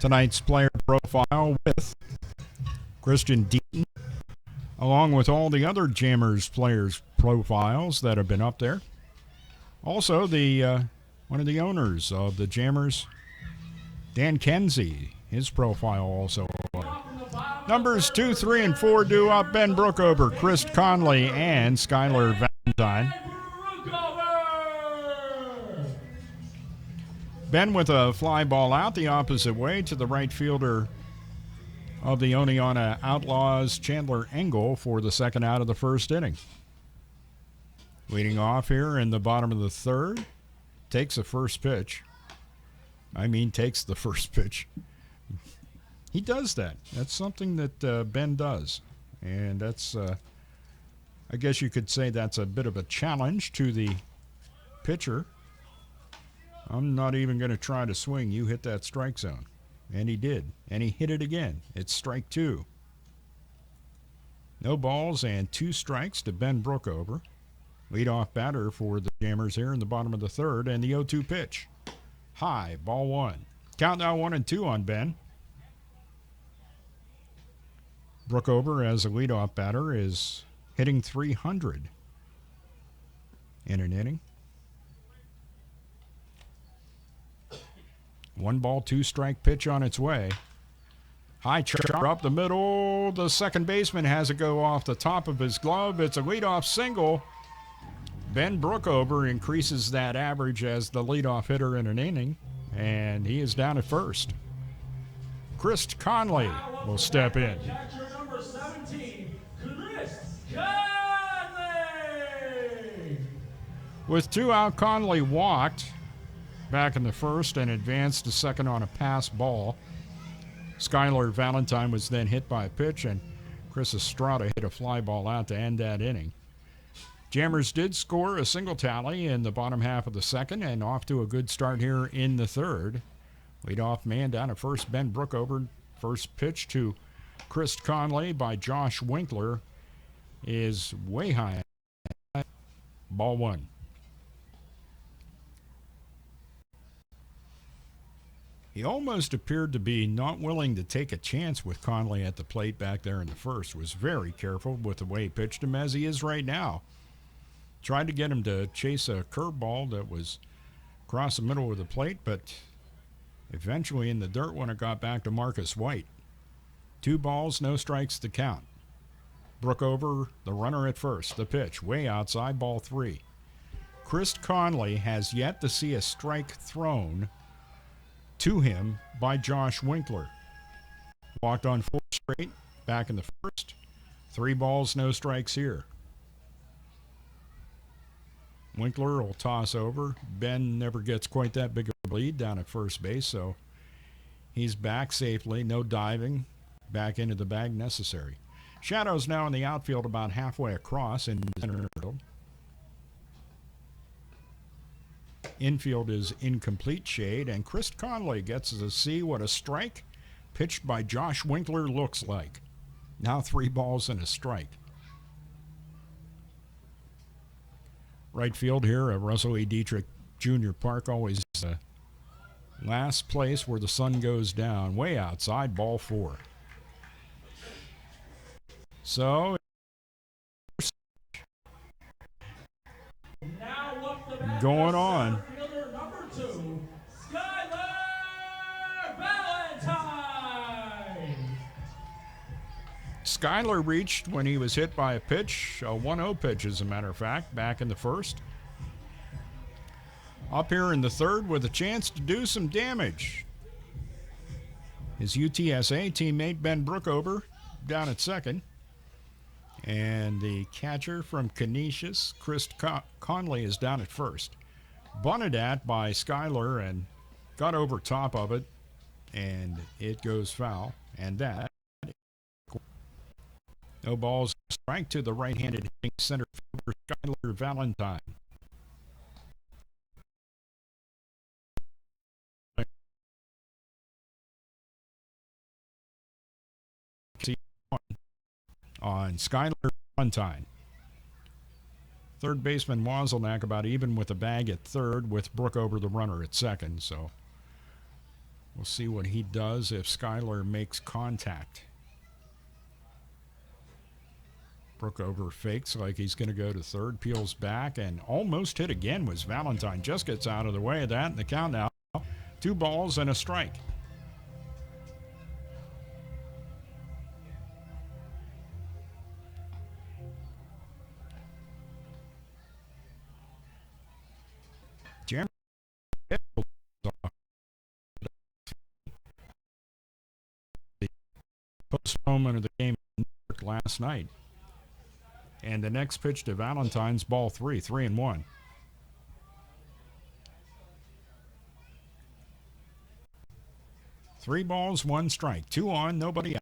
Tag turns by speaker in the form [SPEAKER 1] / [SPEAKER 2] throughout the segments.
[SPEAKER 1] tonight's player profile with Christian Deaton, along with all the other Jammers players' profiles that have been up there. Also, the one of the owners of the Jammers, Dan Kenzie, his profile also. Numbers 2, 3, and 4 due up: Ben Brookover, Chris Conley, and Skylar Valentine. Ben with a fly ball out the opposite way to the right fielder of the Oneonta Outlaws, Chandler Engel, for the second out of the first inning. Leading off here in the bottom of the third, takes the first pitch. Takes the first pitch. He does that. That's something that Ben does. And that's, I guess you could say that's a bit of a challenge to the pitcher. I'm not even going to try to swing. You hit that strike zone. And he did. And he hit it again. It's strike 2. No balls and 2 strikes to Ben Brookover. Leadoff batter for the Jammers here in the bottom of the third. And the 0-2 pitch. High, ball 1. Count now 1-2 on Ben. Brookover, as a leadoff batter, is hitting .300 in an inning. 1 ball, 2 strike pitch on its way. High chopper up the middle. The second baseman has it go off the top of his glove. It's a leadoff single. Ben Brookover increases that average as the leadoff hitter in an inning, and he is down at first. Chris Conley will step in.
[SPEAKER 2] Catcher number 17, Chris Conley.
[SPEAKER 1] With 2 out, Conley walked back in the first and advanced to second on a pass ball. Skylar Valentine was then hit by a pitch, and Chris Estrada hit a fly ball out to end that inning. Jammers did score a single tally in the bottom half of the second and off to a good start here in the third. Leadoff man down at first, Ben Brookover. First pitch to Chris Conley by Josh Winkler is way high. Ball 1. He almost appeared to be not willing to take a chance with Conley at the plate back there in the first. Was very careful with the way he pitched him, as he is right now. Tried to get him to chase a curveball that was across the middle of the plate, but eventually in the dirt when it got back to Marcus White. 2 balls, no strikes to count. Brookover, the runner at first. The pitch, way outside, ball 3. Chris Conley has yet to see a strike thrown to him by Josh Winkler. Walked on 4 straight, back in the first. 3 balls, no strikes here. Winkler will toss over. Ben never gets quite that big of a lead down at first base, so he's back safely. No diving. Back into the bag necessary. Shadows now in the outfield about halfway across in the center field. Infield is incomplete shade, and Chris Conley gets to see what a strike pitched by Josh Winkler looks like. Now 3 balls and a strike. Right field here at Russell E. Dietrich Jr. Park, always last place where the sun goes down. Way outside, ball 4. So, going on.
[SPEAKER 2] Number 2, Skylar Valentine.
[SPEAKER 1] Skylar reached when he was hit by a pitch, a 1-0 pitch as a matter of fact, back in the first. Up here in the third with a chance to do some damage. His UTSA teammate Ben Brookover down at second. And the catcher from Canisius, Chris Conley, is down at first. Bunted at by Skylar and got over top of it, and it goes foul. And that, no balls, strike to the right-handed hitting center fielder Skylar Valentine. On Skylar Valentine. Third baseman Wozelnak about even with the bag at third, with Brookover the runner at second. So We'll see what he does if Skyler makes contact. Brookover fakes like he's going to go to third, peels back, and almost hit again was Valentine. Just gets out of the way of that, and the count now, 2 balls and a strike. Jeremy the postponement of the game last night. And the next pitch to Valentine's ball 3, 3-1. Three balls, 1 strike. 2 on, nobody out.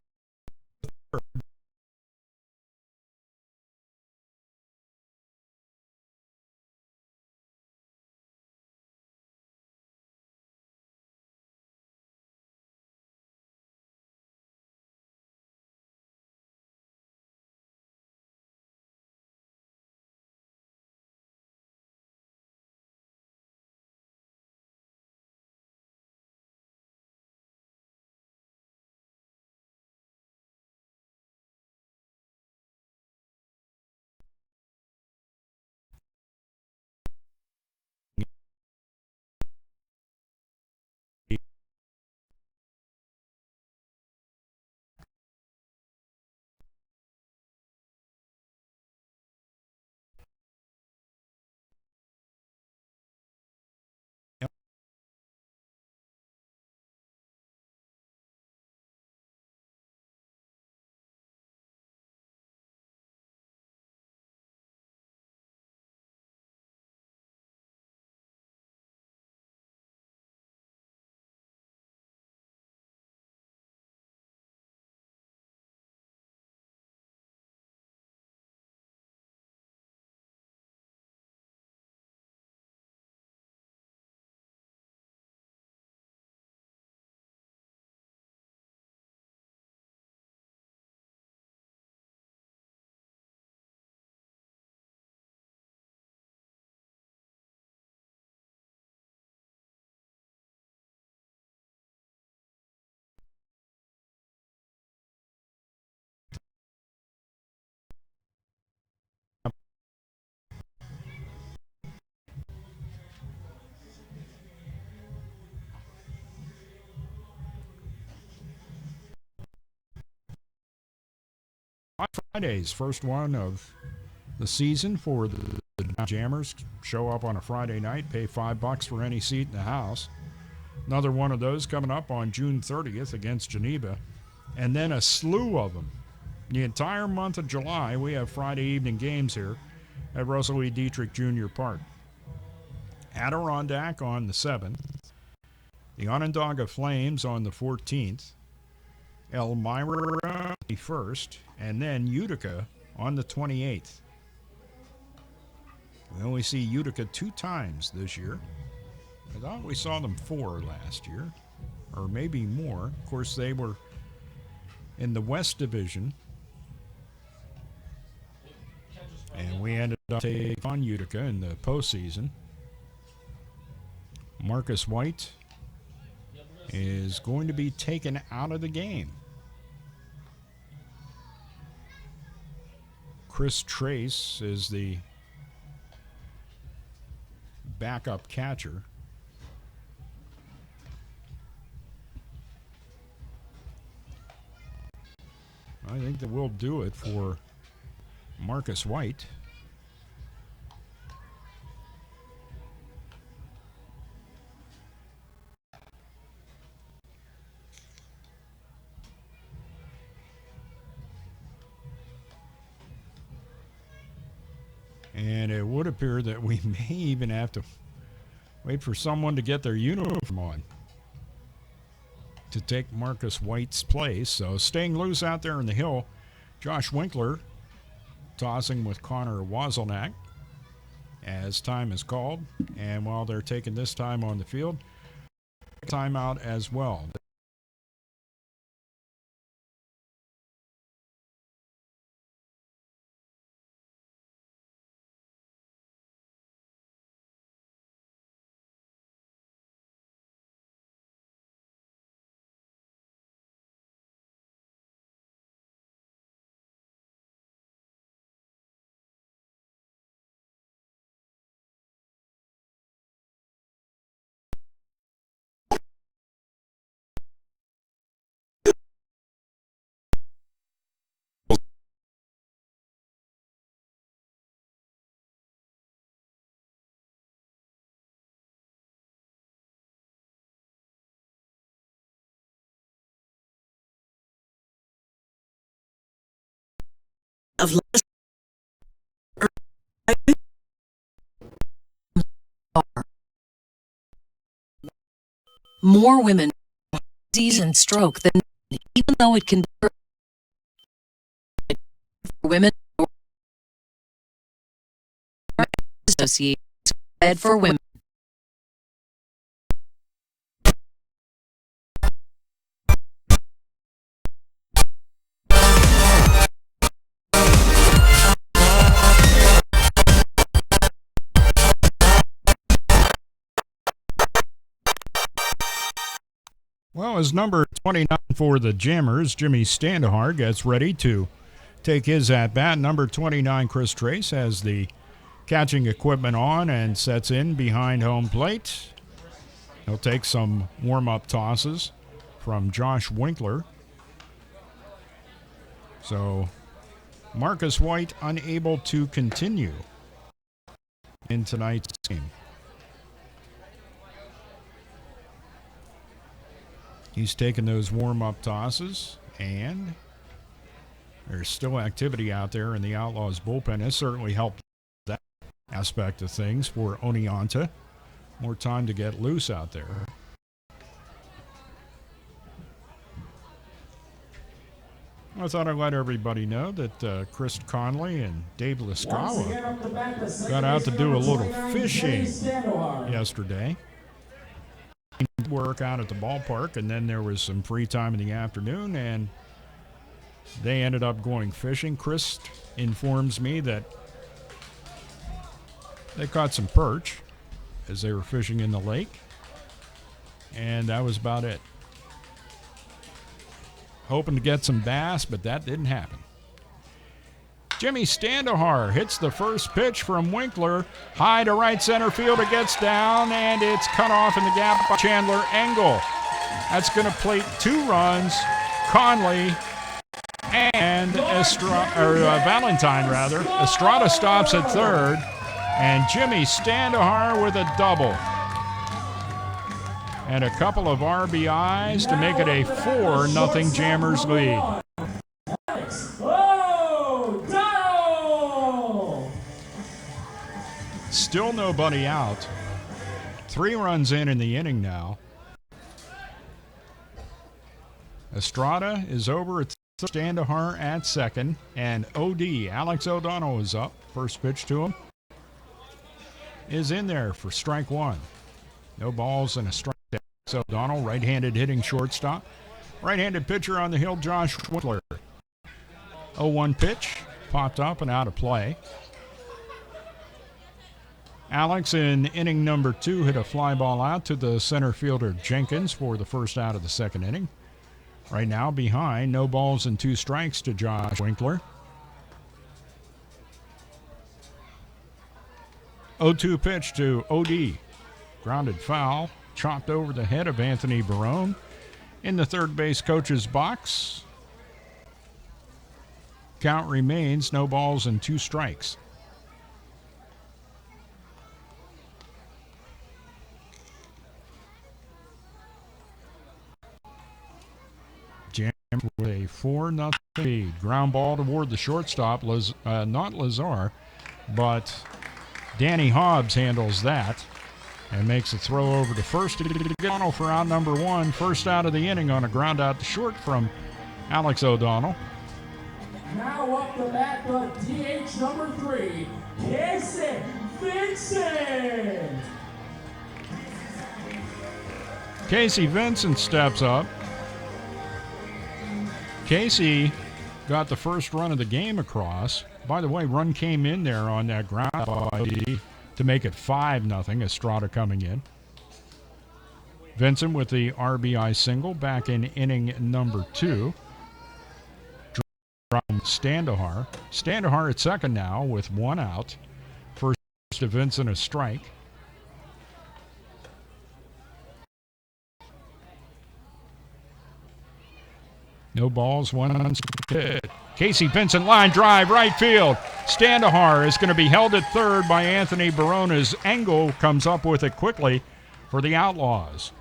[SPEAKER 1] Fridays, first one of the season for the Jammers. Show up on a Friday night, pay $5 for any seat in the house. Another one of those coming up on June 30th against Geneva. And then a slew of them. The entire month of July, we have Friday evening games here at Russell E. Dietrich Jr. Park. Adirondack on the 7th. The Onondaga Flames on the 14th. Elmira the 1st. And then Utica on the 28th. We only see Utica 2 times this year. I thought we saw them 4 last year, or maybe more. Of course, they were in the West Division, and we ended up taking on Utica in the postseason. Marcus White is going to be taken out of the game. Chris Trace is the backup catcher. I think that will do it for Marcus White. And it would appear that we may even have to wait for someone to get their uniform on to take Marcus White's place. So staying loose out there in the hill, Josh Winkler tossing with Connor Wazelnak as time is called. And while they're taking this time on the field, timeout as well.
[SPEAKER 3] of less more women have disease and stroke than men, even though it can be for women. Association Ed for Women.
[SPEAKER 1] Well, as number 29 for the Jammers, Jimmy Standahar gets ready to take his at-bat. Number 29, Chris Trace, has the catching equipment on and sets in behind home plate. He'll take some warm-up tosses from Josh Winkler. So Marcus White unable to continue in tonight's game. He's taking those warm-up tosses, and there's still activity out there in the Outlaws bullpen. It certainly helped that aspect of things for Oneonta. More time to get loose out there. I thought I'd let everybody know that Chris Conley and Dave Lascala got out to do a little fishing yesterday. Work out at the ballpark, and then there was some free time in the afternoon, and they ended up going fishing. Chris informs me that they caught some perch as they were fishing in the lake, and that was about it. Hoping to get some bass, but that didn't happen. Jimmy Standahar hits the first pitch from Winkler. High to right center field. It gets down, and it's cut off in the gap by Chandler Engel. That's going to plate 2 runs. Conley and Valentine, rather. Estrada stops at third, and Jimmy Standahar with a double. And a couple of RBIs to make it a 4-0 Jammers lead. Still nobody out. 3 runs in the inning now. Estrada is over at Standahar at second, and Alex O'Donnell is up. First pitch to him is in there for strike 1. No balls and a strike. Alex O'Donnell, right-handed hitting shortstop. Right-handed pitcher on the hill, Josh Winkler. 0-1 pitch, popped up and out of play. Alex in inning number 2 hit a fly ball out to the center fielder Jenkins for the first out of the second inning. Right now behind, no balls and 2 strikes to Josh Winkler. 0-2 pitch to OD. Grounded foul, chopped over the head of Anthony Barone in the third base coach's box. Count remains no balls and 2 strikes. With a 4-0 lead. Ground ball toward the shortstop, not Lazar, but Danny Hobbs handles that and makes a throw over to first to get for out number 1. First out of the inning on a ground out to short from Alex O'Donnell.
[SPEAKER 2] Now up the bat, the DH number 3, Casey Vincent.
[SPEAKER 1] Casey Vincent steps up. Casey got the first run of the game across. By the way, run came in there on that ground to make it 5-0. Estrada coming in. Vincent with the RBI single back in inning number 2. Standahar. Standahar at second now with 1 out. First to Vincent a strike. No balls, 1 hit. Casey Vincent line drive, right field. Standahar is going to be held at third by Anthony Barone as Engel comes up with it quickly for the Outlaws.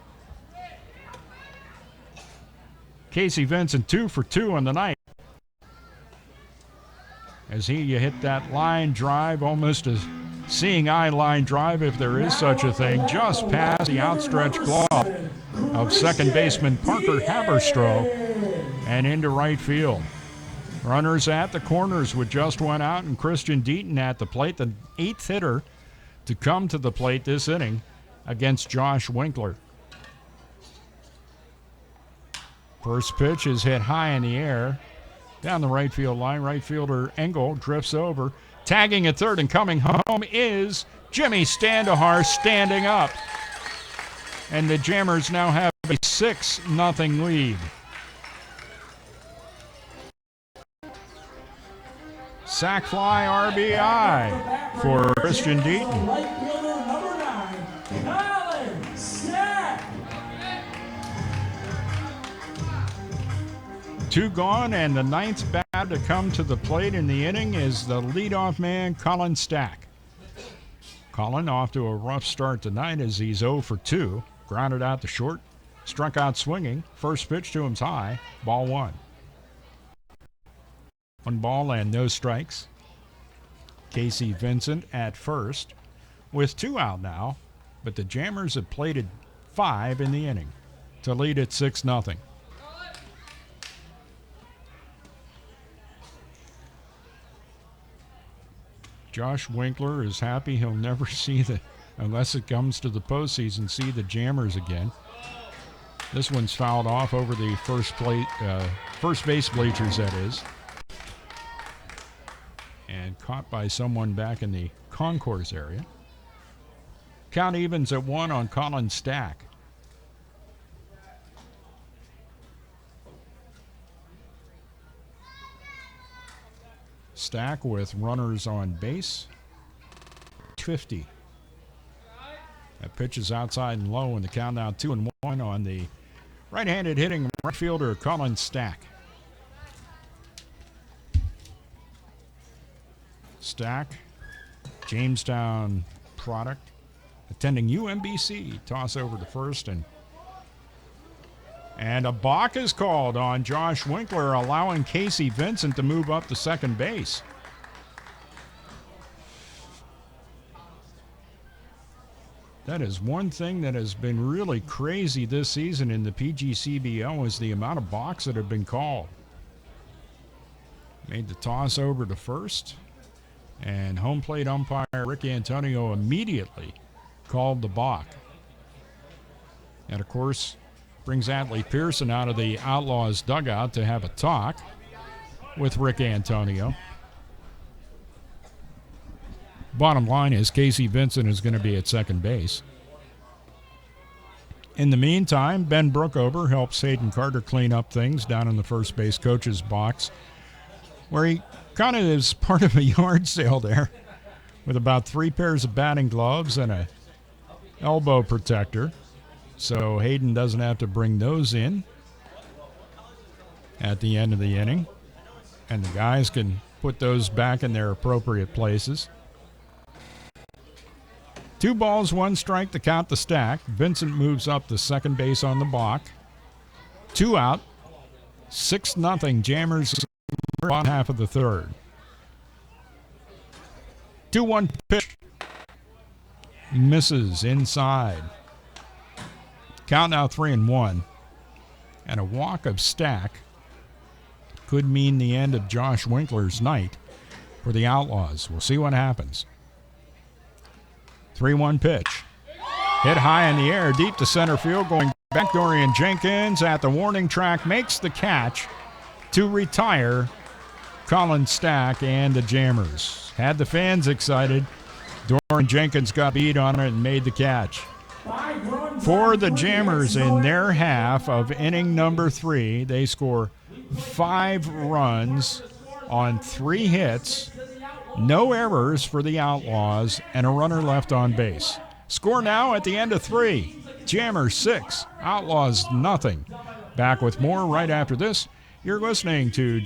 [SPEAKER 1] Casey Vincent 2 for 2 on the night. as he hit that line drive, almost a seeing eye line drive, if there is such a thing, just past the outstretched glove of second baseman Parker Haberstroh and into right field. Runners at the corners with just one out, and Christian Deaton at the plate, the 8th hitter to come to the plate this inning against Josh Winkler. First pitch is hit high in the air down the right field line. Right fielder Engel drifts over. Tagging at third and coming home is Jimmy Standahar standing up. And the Jammers now have a 6-0 lead. Sac fly RBI for Christian Deaton.
[SPEAKER 2] Right fielder number 9, Colin Stack.
[SPEAKER 1] 2 gone, and the 9th bat to come to the plate in the inning is the leadoff man, Colin Stack. Colin off to a rough start tonight as he's 0 for 2. Grounded out to short, struck out swinging. First pitch to him's high, ball 1. 1 ball and no strikes. Casey Vincent at first with 2 out now, but the Jammers have plated 5 in the inning to lead at 6-0. Josh Winkler is happy he'll never see unless it comes to the postseason, see the Jammers again. This one's fouled off over the first base bleachers, that is. And caught by someone back in the concourse area. Count evens at 1 on Colin Stack. Stack with runners on base. 50. That pitch is outside and low, and the count now 2-1 on the right-handed hitting right fielder Colin Stack. Stack, Jamestown product, attending UMBC. Toss over to first, and a balk is called on Josh Winkler, allowing Casey Vincent to move up to second base. That is one thing that has been really crazy this season in the PGCBL, is the amount of balks that have been called. Made the toss over to first, and home plate umpire Rick Antonio immediately called the balk. And of course, brings Atlee Pearson out of the Outlaws dugout to have a talk with Rick Antonio. Bottom line is Casey Vincent is going to be at second base. In the meantime, Ben Brookover helps Hayden Carter clean up things down in the first base coach's box, where he kind of is part of a yard sale there with about 3 pairs of batting gloves and a elbow protector. So Hayden doesn't have to bring those in at the end of the inning, and the guys can put those back in their appropriate places. 2 balls, 1 strike to count the Stack. Vincent moves up to second base on the balk. 2 out, 6-0 Jammers bottom half of the third. 2-1 pitch. Misses inside. Count now 3-1. And a walk of Stack could mean the end of Josh Winkler's night for the Outlaws. We'll see what happens. 3-1 pitch. Hit high in the air, deep to center field, going back. Dorian Jenkins at the warning track makes the catch to retire Colin Stack and the Jammers. Had the fans excited. Dorian Jenkins got beat on it and made the catch. For the Jammers in their half of inning number 3, they score 5 runs on 3 hits, no errors for the Outlaws, and a runner left on base. Score now at the end of 3. Jammers 6, Outlaws nothing. Back with more right after this. You're listening to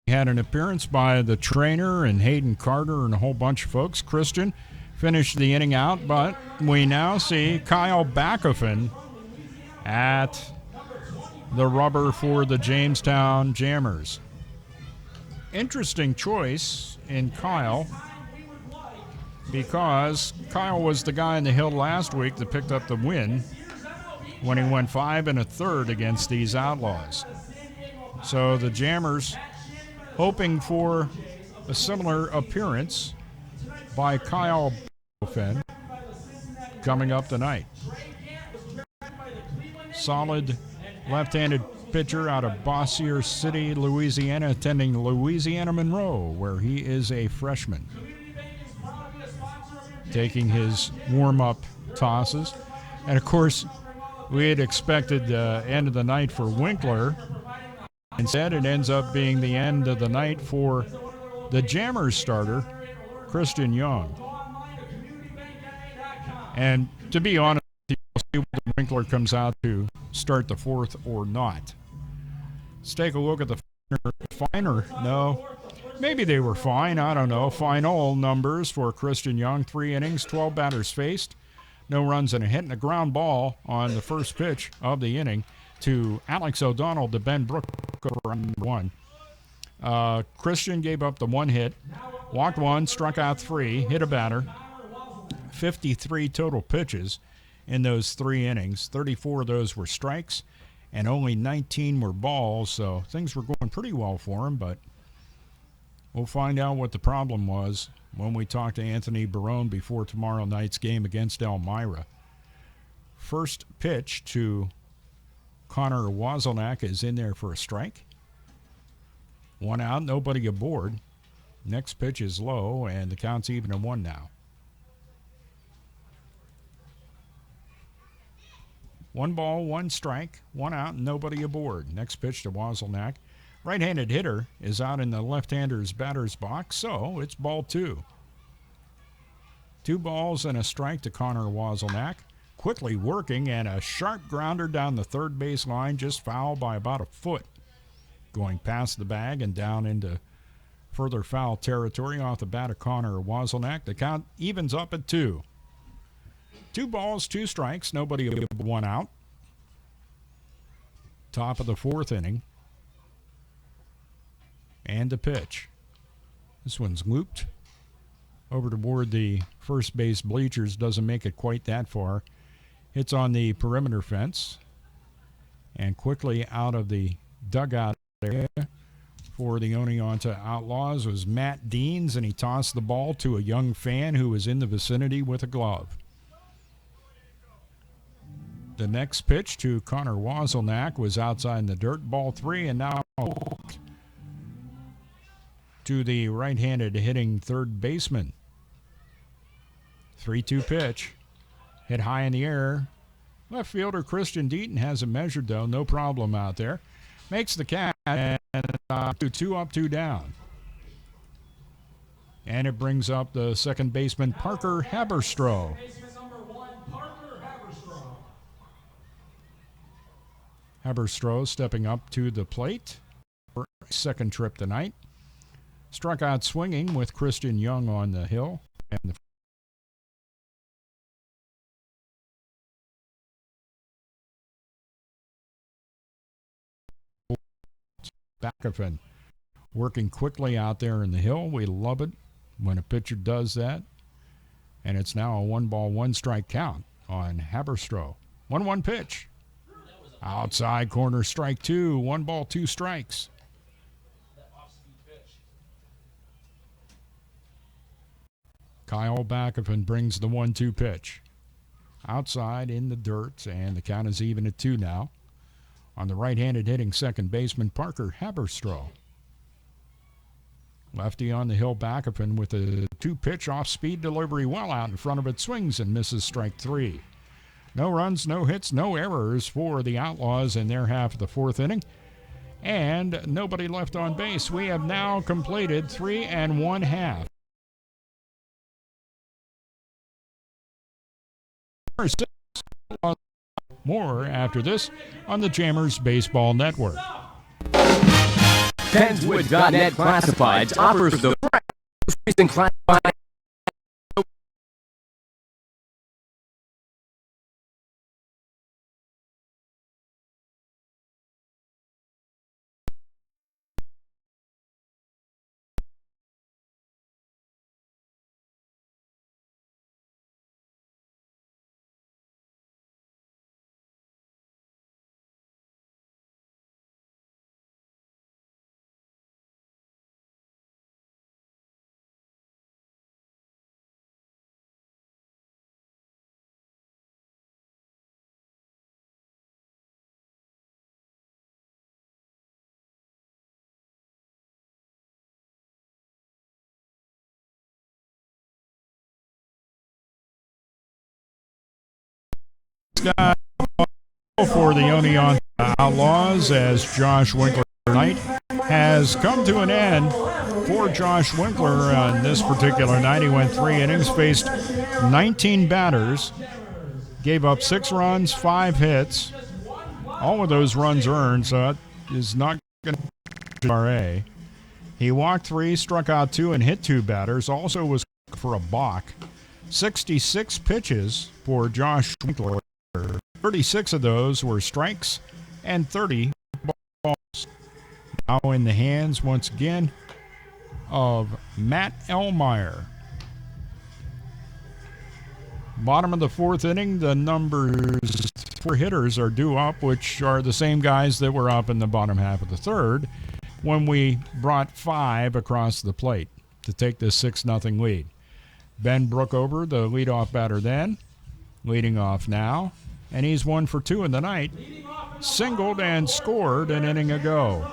[SPEAKER 1] had an appearance by the trainer and Hayden Carter and a whole bunch of folks. Christian finished the inning out, but we now see Kyle Backofen at the rubber for the Jamestown Jammers. Interesting choice in Kyle, because Kyle was the guy in the hill last week that picked up the win when he went 5 1/3 against these Outlaws. So the Jammers hoping for a similar appearance by Kyle Backofen coming up tonight. Solid left-handed pitcher out of Bossier City, Louisiana, attending Louisiana Monroe, where he is a freshman. Taking his warm-up tosses. And, of course, we had expected the end of the night for Winkler. Instead, it ends up being the end of the night for the Jammers starter, Christian Young. And to be honest, we'll see whether Winkler comes out to start the fourth or not. Let's take a look at the maybe they were fine, I don't know. Final numbers for Christian Young: 3 innings, 12 batters faced, no runs and a hit, and a ground ball on the first pitch of the inning to Alex O'Donnell to Ben Brook over one. Christian gave up the 1 hit, walked 1, struck out 3, hit a batter. 53 total pitches in those 3 innings. 34 of those were strikes, and only 19 were balls, so things were going pretty well for him, but we'll find out what the problem was when we talk to Anthony Barone before tomorrow night's game against Elmira. First pitch to Connor Wazelnak is in there for a strike. 1 out, nobody aboard. Next pitch is low, and the count's even at 1 now. 1 ball, 1 strike, 1 out, and nobody aboard. Next pitch to Wazelnak. Right-handed hitter is out in the left-hander's batter's box, so it's ball 2. 2 balls and a strike to Connor Wazelnak. Quickly working, and a sharp grounder down the third base line, just foul by about a foot. Going past the bag and down into further foul territory off the bat of Connor Wazelnak. The count evens up at 2. 2 balls, 2 strikes, nobody able, 1 out. Top of the 4th inning. And a pitch. This one's looped over toward the first base bleachers. Doesn't make it quite that far. Hits on the perimeter fence. And quickly out of the dugout area for the Oneonta Outlaws was Matt Deans, and he tossed the ball to a young fan who was in the vicinity with a glove. The next pitch to Connor Wazelnak was outside in the dirt, ball 3, and now to the right-handed hitting third baseman. 3-2 pitch, hit high in the air. Left fielder Christian Deaton has it measured, though, no problem out there. Makes the catch, and 2 up, 2 down. And it brings up the second baseman, Parker Haberstroh. Haberstroh stepping up to the plate for a second trip tonight. Struck out swinging with Christian Young on the hill. And the Backofen working quickly out there in the hill. We love it when a pitcher does that. And it's now a 1 ball, 1 strike count on Haberstroh. 1-1 pitch. Outside corner, strike 2. 1 ball, 2 strikes. Kyle Backofen brings the 1-2 pitch. Outside in the dirt, and the count is even at 2 now. On the right-handed hitting second baseman, Parker Haberstroh. Lefty on the hill, Backofen with a 2-pitch off-speed delivery well out in front of it. Swings and misses, strike 3. No runs, no hits, no errors for the Outlaws in their half of the 4th inning. And nobody left on base. We have now completed 3 1/2. More after this on the Jammers Baseball Network.
[SPEAKER 4] Pennswood.net Classifieds offers the recent classified
[SPEAKER 1] for the Oneonta Outlaws as Josh Winkler night has come to an end for Josh Winkler on this particular night. He went 3 innings, faced 19 batters, gave up 6 runs, 5 hits. All of those runs earned, so that is not going to RA. He walked 3, struck out 2, and hit 2 batters. Also was for a balk. 66 pitches for Josh Winkler. 36 of those were strikes and 30 balls. Now in the hands once again of Matt Elmeyer. Bottom of the 4th inning, the numbers for hitters are due up, which are the same guys that were up in the bottom half of the 3rd when we brought 5 across the plate to take this 6-0 lead. Ben Brookover, the leadoff batter then, leading off now, and he's 1 for 2 in the night. Singled and scored an inning ago.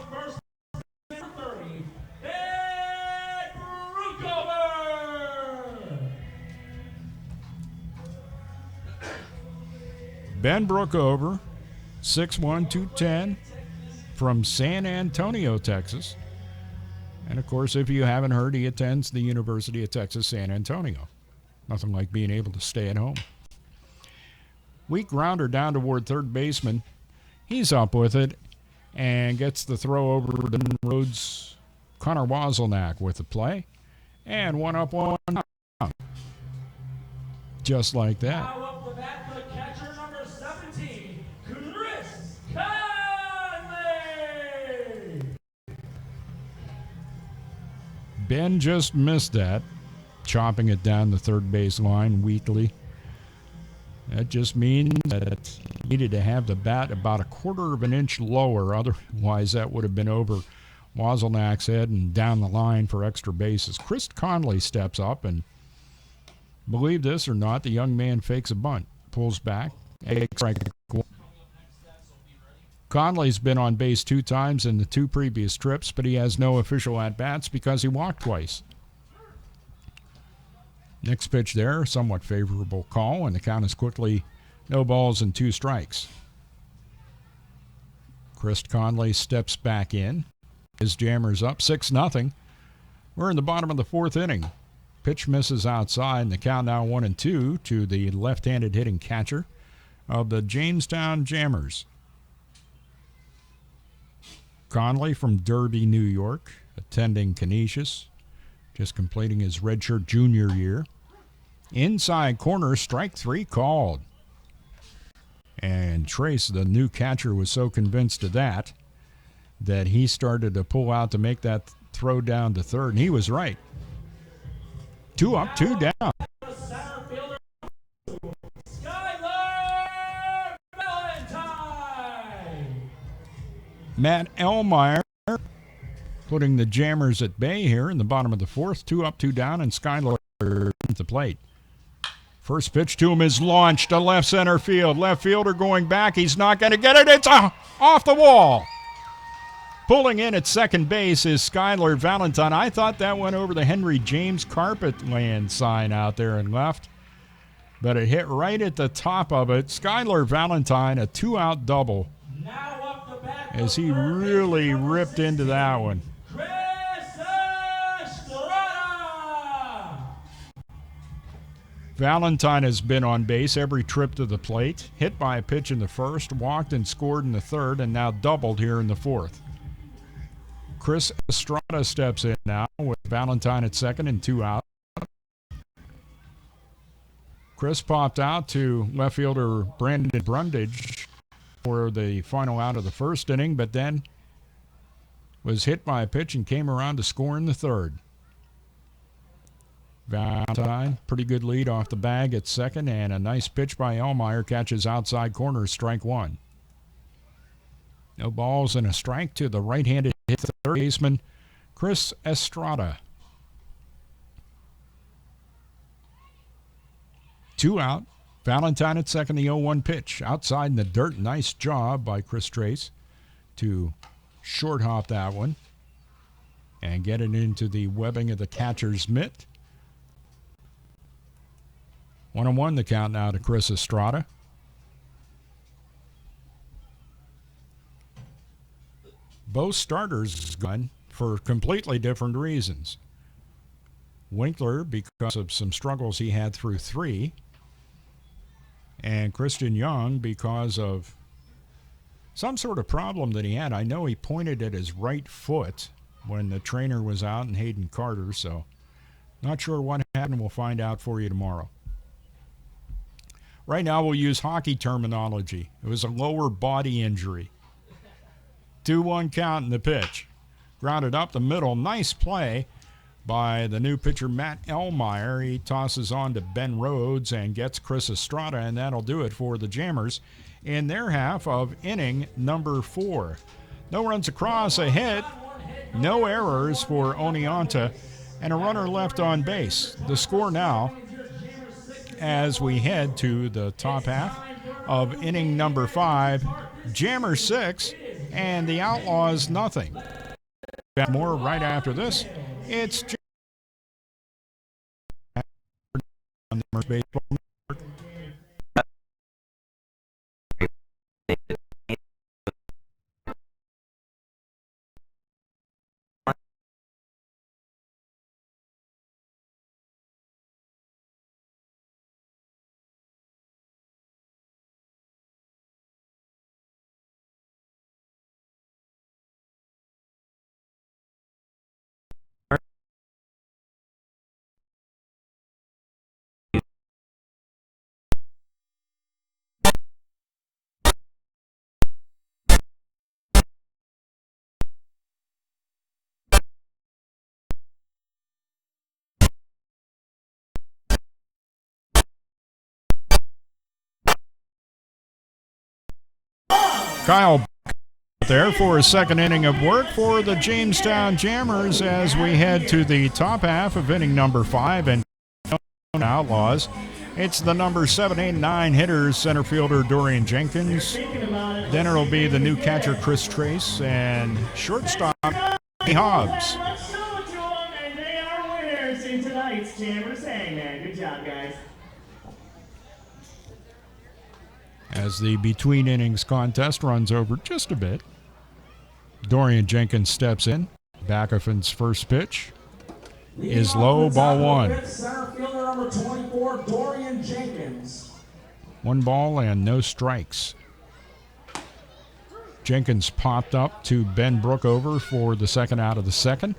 [SPEAKER 1] Ben Brookover, 6'1", 210, from San Antonio, Texas. And, of course, if you haven't heard, he attends the University of Texas, San Antonio. Nothing like being able to stay at home. Weak grounder down toward third baseman. He's up with it and gets the throw over to Rhodes. Connor Wazelnak with the play. And 1 up, 1 down. Just like that.
[SPEAKER 2] Now up the bat, the catcher, number 17, Chris Conley.
[SPEAKER 1] Ben just missed that, chopping it down the third base line weakly. That just means that he needed to have the bat about a quarter of an inch lower. Otherwise, that would have been over Wazelnak's head and down the line for extra bases. Chris Conley steps up, and believe this or not, the young man fakes a bunt, pulls back, and strike. Conley's been on base 2 times in the 2 previous trips, but he has no official at-bats because he walked twice. Next pitch there, somewhat favorable call, and the count is quickly no balls and 2 strikes. Chris Conley steps back in. His jammer's up 6-0. We're in the bottom of the 4th inning. Pitch misses outside, and the count now 1-2 to the left-handed hitting catcher of the Jamestown Jammers. Conley from Derby, New York, attending Canisius, just completing his redshirt junior year. Inside corner, strike 3 called. And Trace, the new catcher, was so convinced of that he started to pull out to make that throw down to third, and he was right. 2 up, 2 down. Matt Elmeyer putting the Jammers at bay here in the bottom of the 4th. 2 up, 2 down, and Skyler at the plate. First pitch to him is launched to left center field. Left fielder going back. He's not going to get it. It's off the wall. Pulling in at second base is Skyler Valentine. I thought that went over the Henry James Carpetland sign out there and left, but it hit right at the top of it. Skyler Valentine, a 2-out double, as he really ripped into that one. Valentine has been on base every trip to the plate, hit by a pitch in the 1st, walked and scored in the 3rd, and now doubled here in the 4th. Chris Estrada steps in now with Valentine at second and 2 out. Chris popped out to left fielder Brandon Brundage for the final out of the first inning, but then was hit by a pitch and came around to score in the third. Valentine, pretty good lead off the bag at second, and a nice pitch by Elmeyer catches outside corner, strike one. No balls and a strike to the right-handed third baseman, Chris Estrada. 2 out. Valentine at second, the 0-1 pitch. Outside in the dirt. Nice job by Chris Trace to short hop that one and get it into the webbing of the catcher's mitt. 1-1 the count now to Chris Estrada. Both starters gone for completely different reasons. Winkler because of some struggles he had through 3, and Christian Young because of some sort of problem that he had. I know he pointed at his right foot when the trainer was out and Hayden Carter, so not sure what happened. We'll find out for you tomorrow. Right now we'll use hockey terminology. It was a lower body injury. 2-1 count in the pitch. Grounded up the middle. Nice play by the new pitcher, Matt Elmeyer. He tosses on to Ben Rhodes and gets Chris Estrada, and that'll do it for the Jammers in their half of inning number 4. No runs across, a hit, no errors for Oneonta, and a runner left on base. The score now, as we head to the top half of inning number 5, Jammers 6 and the Outlaws nothing. Got more right after this. It's on the baseball. Kyle there for a second inning of work for the Jamestown Jammers as we head to the top half of inning number 5 and Outlaws. It's the number 7, 8, 9 hitters, center fielder Dorian Jenkins. Then it'll be the new catcher Chris Trace and shortstop Hobbs.
[SPEAKER 2] And they are winners in tonight's Jammers Hangman. Good job, guys.
[SPEAKER 1] As the between innings contest runs over just a bit, Dorian Jenkins steps in. Backofen's first pitch is low, ball 1.
[SPEAKER 2] Center fielder number 24, Dorian Jenkins.
[SPEAKER 1] 1 ball and no strikes. Jenkins popped up to Ben Brookover for the second out of the second.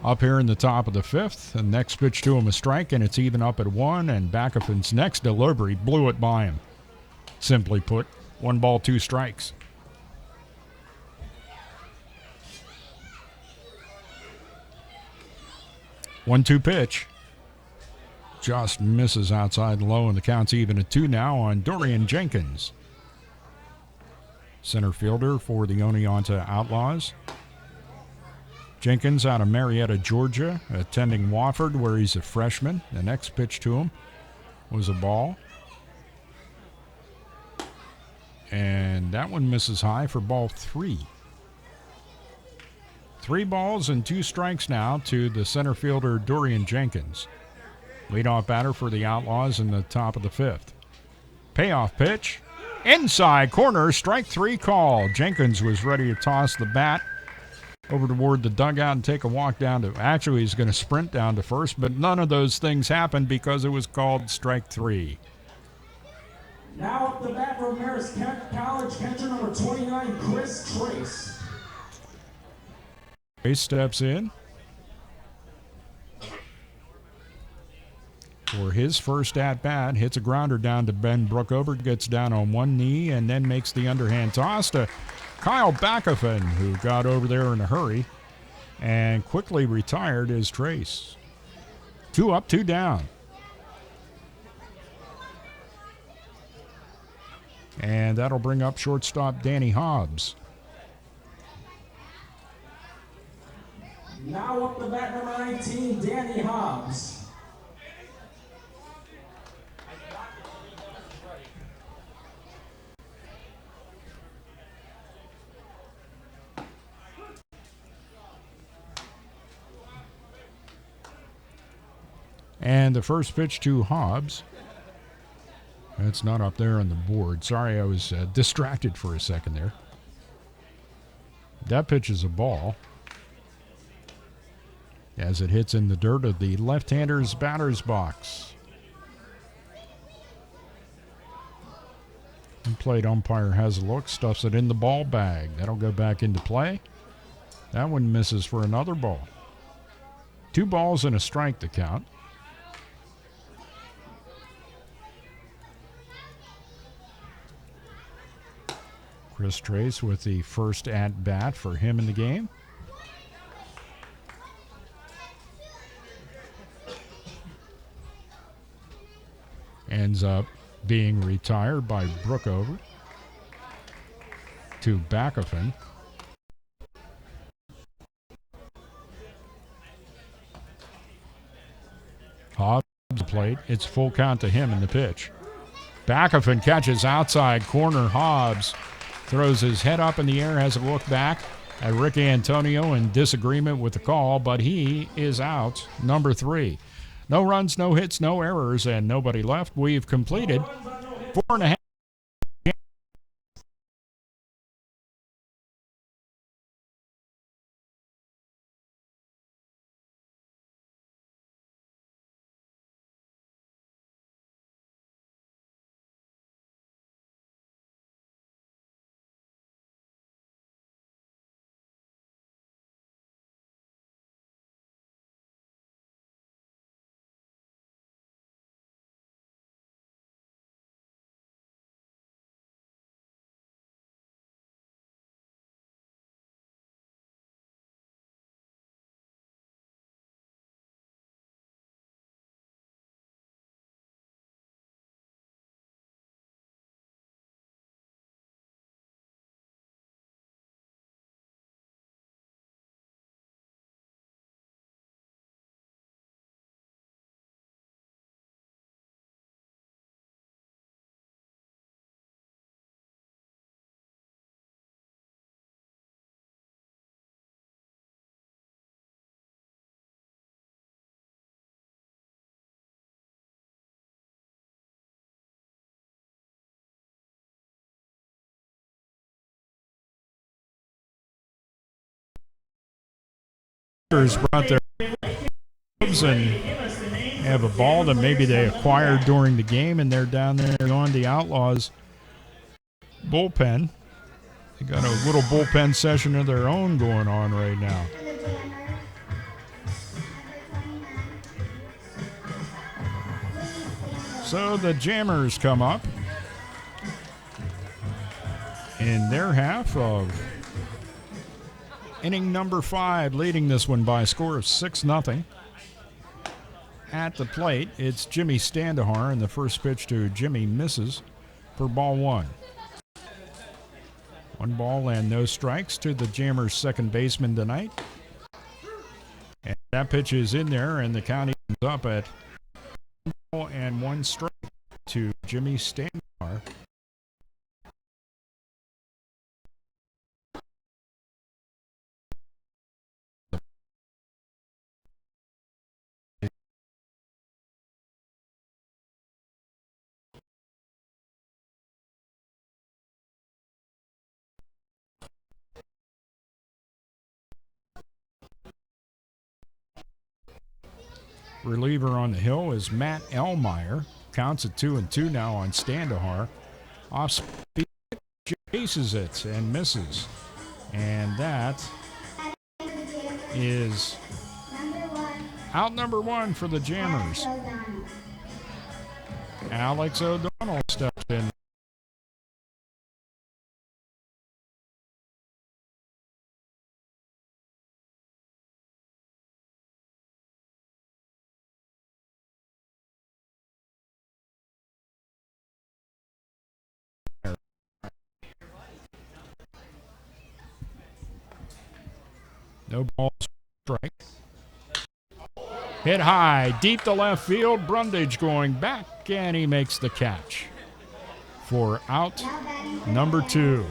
[SPEAKER 1] Up here in the top of the 5th, the next pitch to him a strike, and it's even up at 1, and Backofen's next delivery blew it by him. Simply put, 1 ball, 2 strikes. One-two pitch. Just misses outside low, and the count's even at 2 now on Dorian Jenkins. Center fielder for the Oneonta Outlaws. Jenkins out of Marietta, Georgia, attending Wofford where he's a freshman. The next pitch to him was a ball. And that one misses high for ball 3. 3 balls and 2 strikes now to the center fielder Dorian Jenkins. Leadoff batter for the Outlaws in the top of the 5th. Payoff pitch. Inside corner, strike 3 call. Jenkins was ready to toss the bat over toward the dugout and take a walk down to, actually he's going to sprint down to first, but none of those things happened because it was called strike 3.
[SPEAKER 2] Now up the bat from Marist College, catcher number 29, Chris Trace.
[SPEAKER 1] Trace steps in for his first at-bat, hits a grounder down to Ben Brookover, gets down on one knee, and then makes the underhand toss to Kyle Backhofen, who got over there in a hurry and quickly retired his Trace. 2 up, 2 down. And that'll bring up shortstop Danny Hobbs.
[SPEAKER 2] Now up the bat number 19, Danny Hobbs.
[SPEAKER 1] And the first pitch to Hobbs. That's not up there on the board. Sorry, I was distracted for a second there. That pitch is a ball as it hits in the dirt of the left-hander's batter's box. And plate umpire has a look, stuffs it in the ball bag. That'll go back into play. That one misses for another ball. 2 balls and a strike to count. Chris Trace with the first at-bat for him in the game. Ends up being retired by Brookover to Backhofen. Hobbs plate. It's full count to him in the pitch. Backhofen catches outside corner. Hobbs throws his head up in the air, has a look back at Rick Antonio in disagreement with the call, but he is out. Number 3. No runs, no hits, no errors, and nobody left. We've completed 4.5. Brought their clubs and have a ball that maybe they acquired during the game, and they're down there on the Outlaws bullpen. They got a little bullpen session of their own going on right now. So the Jammers come up in their half of inning number 5, leading this one by a score of 6-0. At the plate, it's Jimmy Standahar, and the first pitch to Jimmy misses for ball 1. 1 ball and no strikes to the Jammers' second baseman tonight. And that pitch is in there, and the count ends up at 1 ball and 1 strike to Jimmy Standahar. Reliever on the hill is Matt Elmeyer. Counts at 2-2 now on Standahar. Off speed, chases it and misses. And that is out number 1 for the Jammers. Alex O'Donnell steps in. No ball, strike. Hit high, deep to left field. Brundage going back, and he makes the catch for out number 2.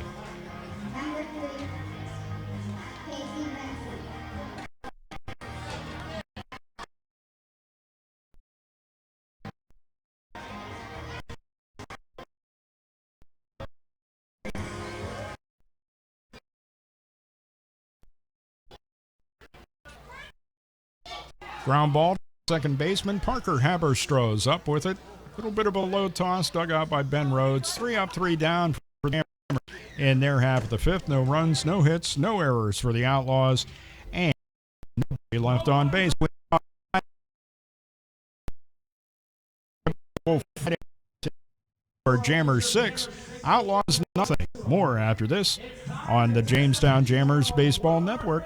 [SPEAKER 1] Ground ball, second baseman Parker Haberstroh's up with it. A little bit of a low toss dug out by Ben Rhodes. 3 up, 3 down for the Hammers in their half of the 5th. No runs, no hits, no errors for the Outlaws, and nobody left on base. For Jammers 6, Outlaws nothing. More after this on the Jamestown Jammers Baseball Network.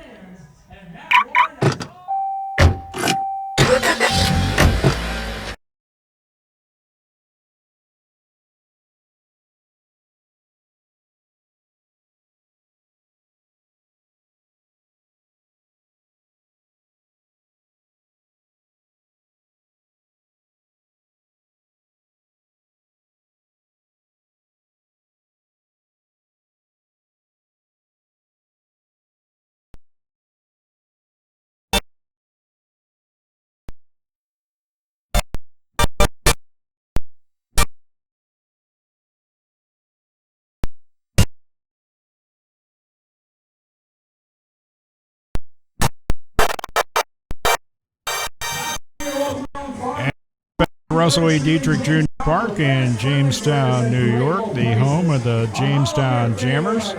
[SPEAKER 1] Russell E. Dietrich Jr. Park in Jamestown, New York, the home of the Jamestown Jammers.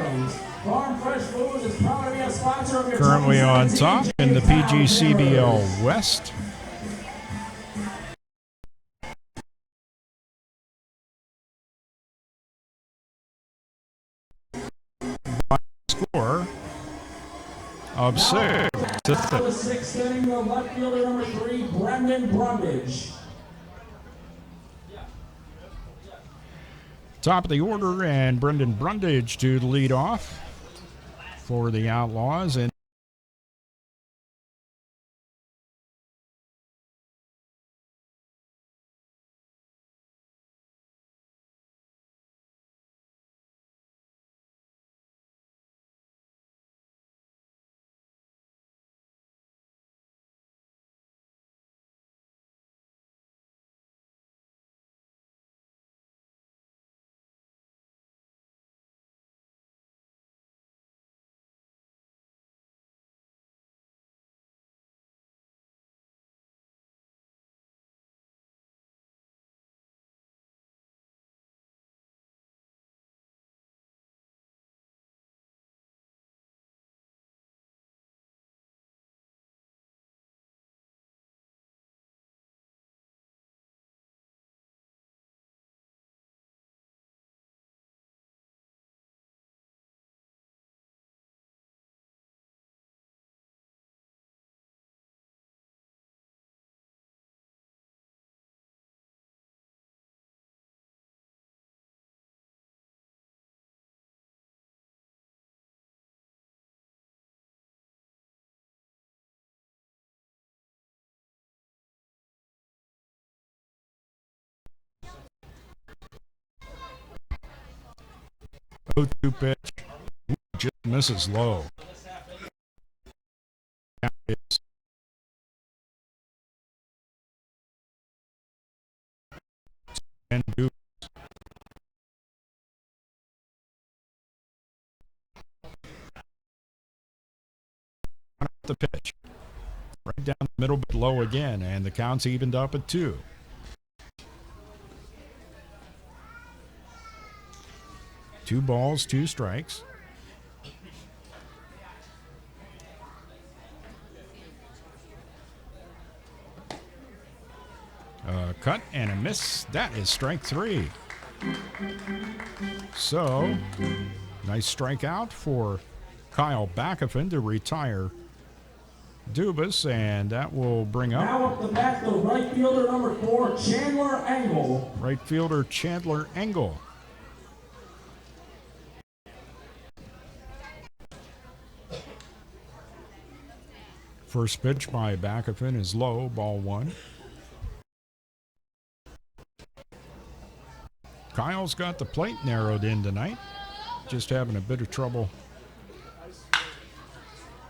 [SPEAKER 1] Currently on top in the PGCBL West. By score of 6 to 3.
[SPEAKER 2] The 6th inning of left fielder number 3, Brendan Brundage.
[SPEAKER 1] Top of the order, and Brendan Brundage to the lead off for the Outlaws. And the 0-2 pitch just misses low. And the pitch right down the middle, but low again, and the count's evened up at 2. Two balls, 2 strikes. cut and a miss. That is strike 3. So, nice strikeout for Kyle Backhofen to retire Dubas, and that will bring up.
[SPEAKER 2] Now up the bat, the right fielder number 4, Chandler Engel.
[SPEAKER 1] Right fielder Chandler Engel. First pitch by Backhofen is low, ball 1. Kyle's got the plate narrowed in tonight. Just having a bit of trouble.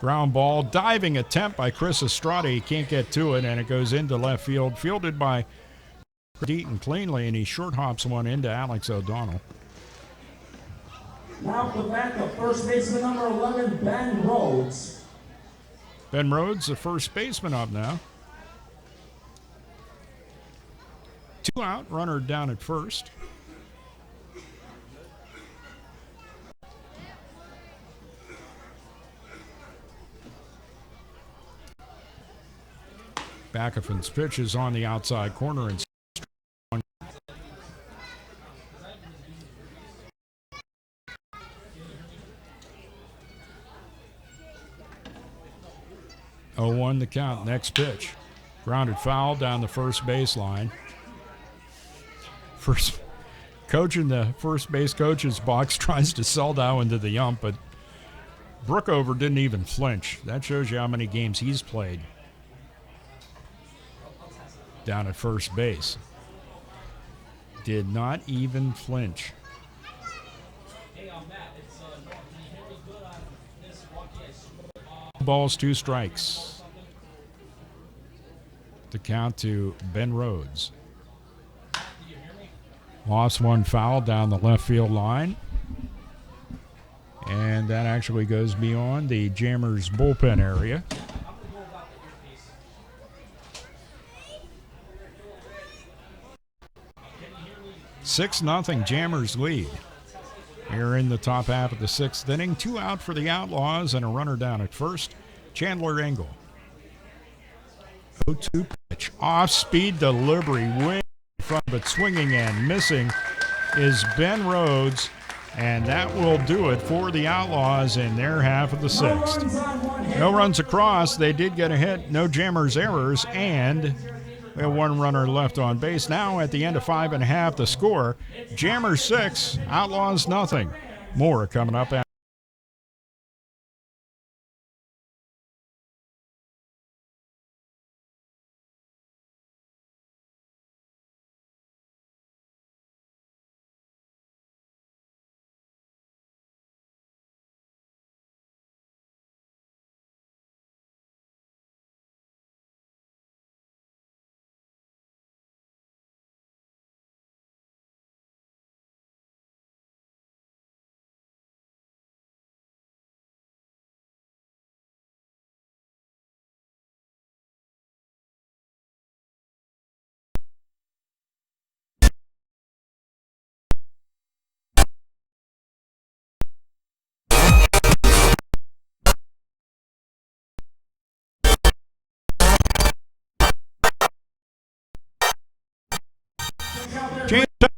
[SPEAKER 1] Ground ball, diving attempt by Chris Estrada. He can't get to it, and it goes into left field. Fielded by Deaton cleanly, and he short hops one into Alex O'Donnell.
[SPEAKER 2] Now up the bat, the first baseman number 11, Ben Rhodes.
[SPEAKER 1] Ben Rhodes, the first baseman, up now. 2 out, runner down at first. Backhoffen's pitch is on the outside corner and 0-1 the count. Next pitch. Grounded foul down the first baseline. First coach in the first base coach's box tries to sell that one to the ump, but Brookover didn't even flinch. That shows you how many games he's played down at first base. Did not even flinch. Balls, 2 strikes. The count to Ben Rhodes. Lost one foul down the left field line. And that actually goes beyond the Jammers bullpen area. Six nothing Jammers lead. Here in the top half of the 6th inning. 2 out for the Outlaws and a runner down at first. Chandler Engel. 0-2 pitch. Off-speed delivery. Way in front, but swinging and missing is Ben Rhodes. And that will do it for the Outlaws in their half of the 6th. No runs across. They did get a hit. No Jammers errors. And we have 1 runner left on base. Now at the end of 5 1/2, the score, Jammers 6, Outlaws nothing. More coming up after.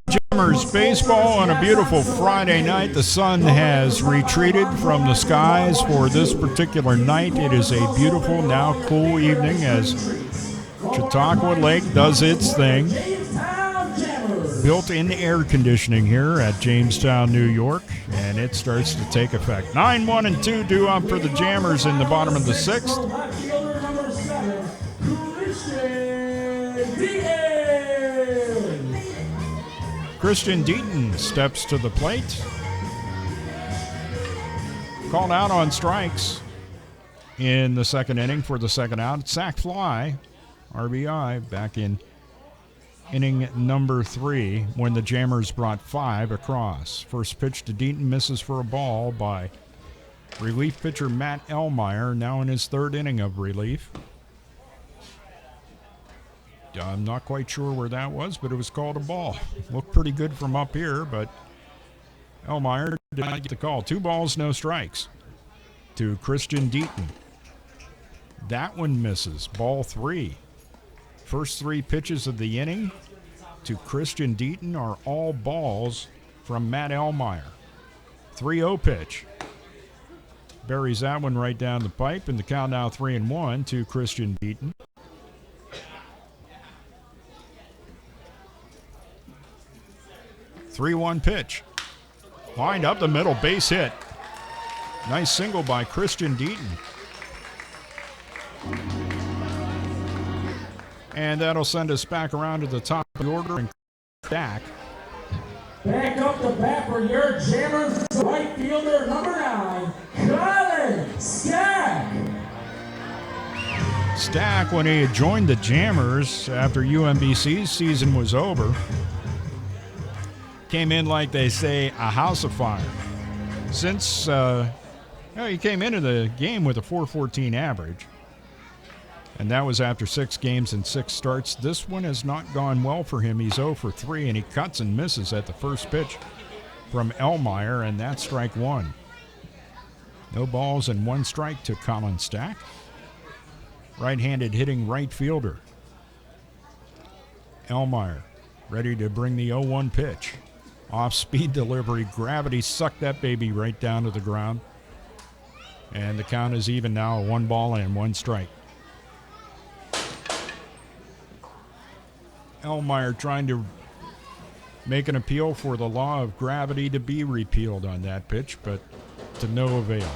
[SPEAKER 1] Jammers baseball on a beautiful Friday night. The sun has retreated from the skies for this particular night. It is a beautiful, now cool evening as Chautauqua Lake does its thing. Built-in air conditioning here at Jamestown, New York, and it starts to take effect. 9-1 and 2 due up for the Jammers in the bottom of the 6th. Christian Deaton steps to the plate. Called out on strikes in the 2nd inning for the 2nd out. Sac fly, RBI, back in inning number 3 when the Jammers brought 5 across. First pitch to Deaton misses for a ball by relief pitcher Matt Elmeyer, now in his 3rd inning of relief. I'm not quite sure where that was, but it was called a ball. Looked pretty good from up here, but Elmeyer did not get the call. 2 balls, no strikes to Christian Deaton. That one misses. Ball 3 First 3 pitches of the inning to Christian Deaton are all balls from Matt Elmeyer. 3-0 pitch. Buries that one right down the pipe, and the count now 3-1 to Christian Deaton. Three-one pitch. Lined up the middle, base hit. Nice single by Christian Deaton. And that'll send us back around to the top of the order and back.
[SPEAKER 2] Back up the bat for your Jammers, right fielder number 9, Colin Stack.
[SPEAKER 1] Stack, when he had joined the Jammers after UMBC's season was over, came in, like they say, a house of fire. Since he came into the game with a .414 average, and that was after 6 games and 6 starts. This one has not gone well for him. He's 0 for 3, and he cuts and misses at the first pitch from Elmeyer, and that's strike 1. No balls and 1 strike to Colin Stack. Right-handed hitting right fielder. Elmeyer ready to bring the 0-1 pitch. Off-speed delivery. Gravity sucked that baby right down to the ground. And the count is even now, 1 ball and 1 strike. Elmeyer trying to make an appeal for the law of gravity to be repealed on that pitch, but to no avail.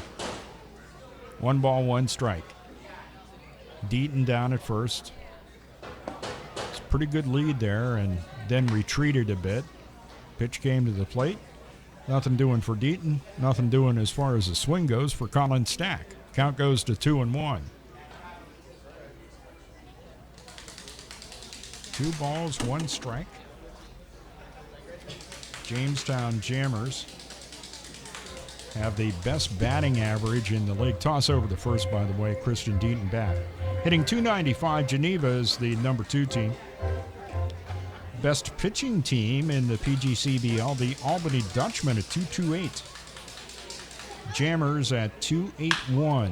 [SPEAKER 1] 1 ball, 1 strike. Deaton down at first. It's a pretty good lead there, and then retreated a bit. Pitch came to the plate. Nothing doing for Deaton. Nothing doing as far as the swing goes for Colin Stack. Count goes to 2-1. 2 balls, 1 strike. Jamestown Jammers have the best batting average in the league. Toss over to first, by the way, Christian Deaton bat. Hitting .295, Geneva is the number 2 team. Best pitching team in the PGCBL, the Albany Dutchmen at .228. Jammers at .281.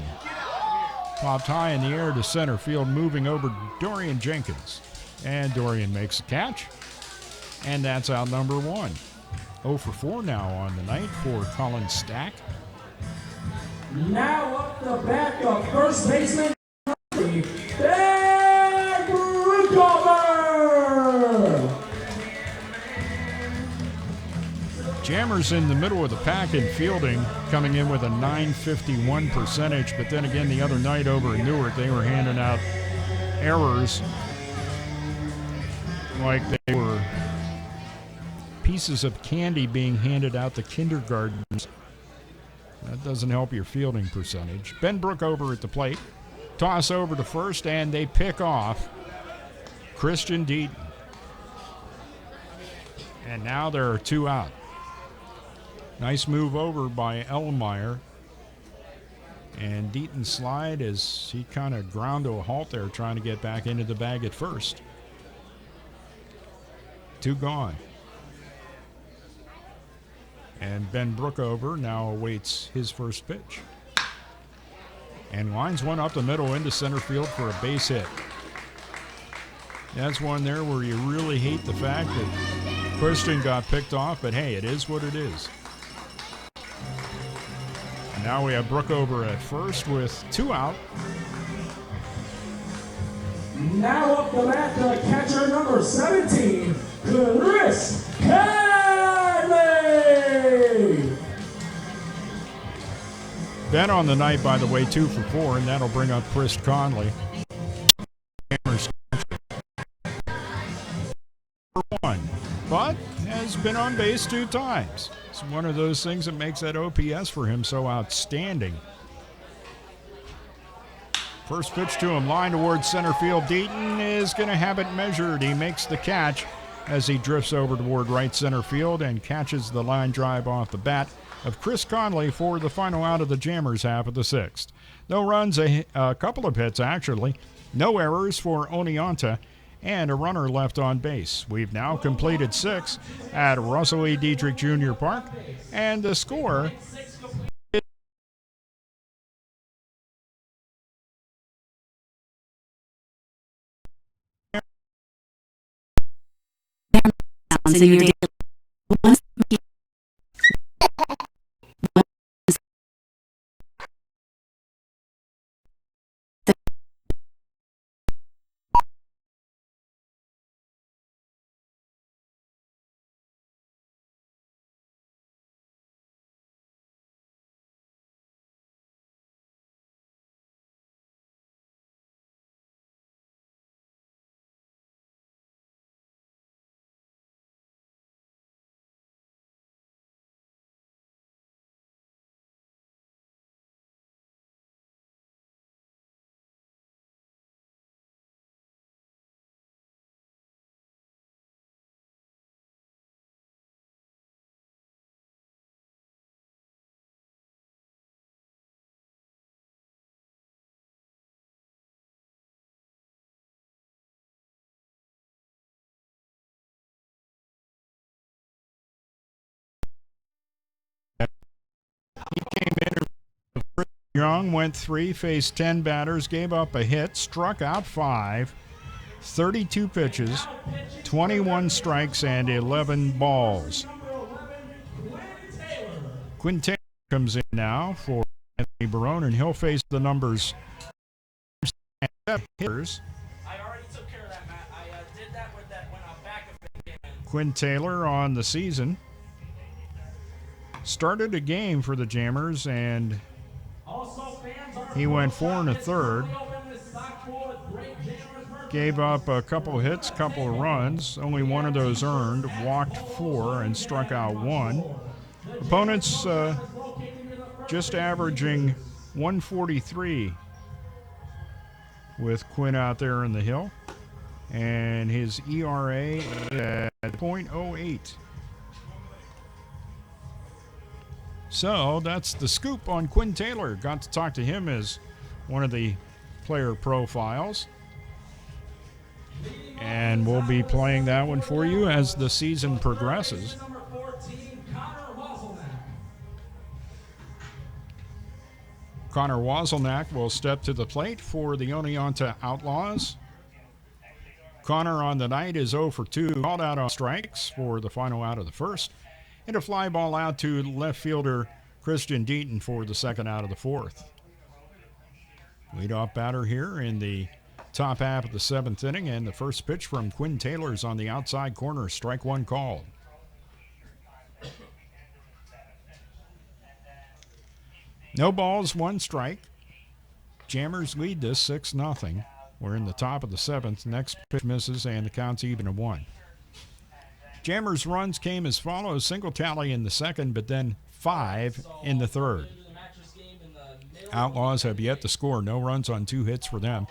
[SPEAKER 1] Popped high in the air to center field, moving over Dorian Jenkins. And Dorian makes a catch. And that's out number 1. 0 for 4 now on the night for Colin Stack.
[SPEAKER 2] Now up the back of first baseman, Ben Brookover.
[SPEAKER 1] Jammers in the middle of the pack in fielding, coming in with a .951 percentage. But then again, the other night over in Newark, they were handing out errors like they were pieces of candy being handed out to kindergartners. That doesn't help your fielding percentage. Ben Brookover at the plate. Toss over to first, and they pick off Christian Deaton. And now there are 2 out. Nice move over by Elmeyer. And Deaton's slide as he kind of ground to a halt there, trying to get back into the bag at first. 2 gone. And Ben Brookover now awaits his first pitch. And lines one up the middle into center field for a base hit. That's one there where you really hate the fact that Christian got picked off, but hey, it is what it is. And now we have Brookover at first with 2 out.
[SPEAKER 2] Now up the bat to catcher number 17, Chris Conley.
[SPEAKER 1] Ben on the night, by the way, 2 for 4, and that'll bring up Chris Conley. Hammers for 1, but has been on base 2 times. It's one of those things that makes that OPS for him so outstanding. First pitch to him, line towards center field. Deaton is going to have it measured. He makes the catch as he drifts over toward right center field and catches the line drive off the bat of Chris Conley for the final out of the Jammers half of the 6th. No runs, a couple of hits actually. No errors for Oneonta, and a runner left on base. We've now completed 6 at Russell E. Dietrich Jr. Park, and the score
[SPEAKER 3] pounds in your daily. Once
[SPEAKER 1] Young went 3, faced 10 batters, gave up a hit, struck out 5, 32 pitches, 21 strikes, and 11 balls. Quinn Taylor comes in now for Anthony Barone, and he'll face the numbers. Hitters.
[SPEAKER 2] I already took care of that, Matt. I did that with that when I'm back again.
[SPEAKER 1] Quinn Taylor on the season started a game for the Jammers, and he went 4 1/3. Gave up a couple hits, couple of runs. Only one of those earned. Walked 4 and struck out 1. Opponents just averaging 143 with Quinn out there in the hill. And his ERA at .08. So that's the scoop on Quinn Taylor. Got to talk to him as one of the player profiles. And we'll be playing that one for you as the season progresses. Connor Wazelnak will step to the plate for the Oneonta Outlaws. Connor on the night is 0 for 2, called out on strikes for the final out of the first, and a fly ball out to left fielder Christian Deaton for the second out of the fourth. Leadoff batter here in the top half of the 7th inning, and the first pitch from Quinn Taylor's on the outside corner, strike 1 called. No balls, 1 strike. Jammers lead this 6-0. We're in the top of the 7th. Next pitch misses, and the count's even at 1. Jammers' runs came as follows: single tally in the second, but then 5 in the third. Outlaws have yet to score. No runs on 2 hits for them.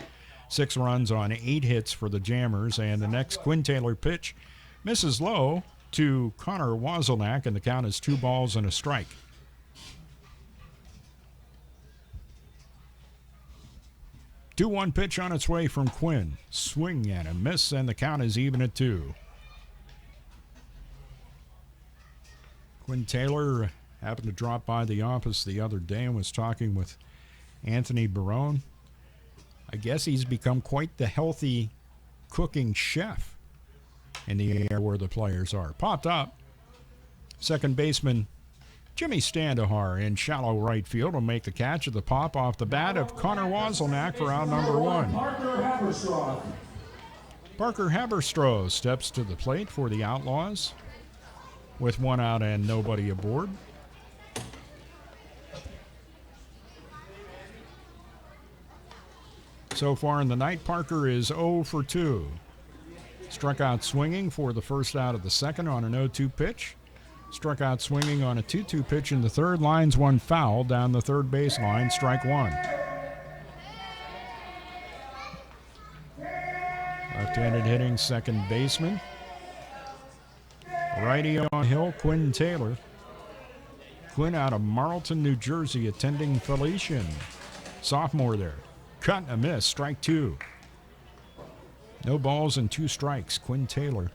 [SPEAKER 1] 6 runs on 8 hits for the Jammers, and the next Quinn Taylor pitch misses low to Connor Wazelnak, and the count is 2 balls and a strike. Two 1 pitch on its way from Quinn. Swing and a miss, and the count is even at 2. Quinn Taylor happened to drop by the office the other day and was talking with Anthony Barone. I guess he's become quite the healthy cooking chef in the area where the players are. Popped up. Second baseman Jimmy Standahar in shallow right field will make the catch of the pop off the bat of Connor Wazelnak for out number 1. Parker Haberstroh steps to the plate for the Outlaws with 1 out and nobody aboard. So far in the night, Parker is 0 for 2. Struck out swinging for the first out of the second on an 0-2 pitch. Struck out swinging on a 2-2 pitch in the third. Lines 1 foul down the third baseline, strike 1. Left-handed hitting second baseman. Righty on hill, Quinn Taylor. Quinn out of Marlton, New Jersey, attending Felician. Sophomore there. Cut and a miss, strike 2. No balls and 2 strikes, Quinn Taylor.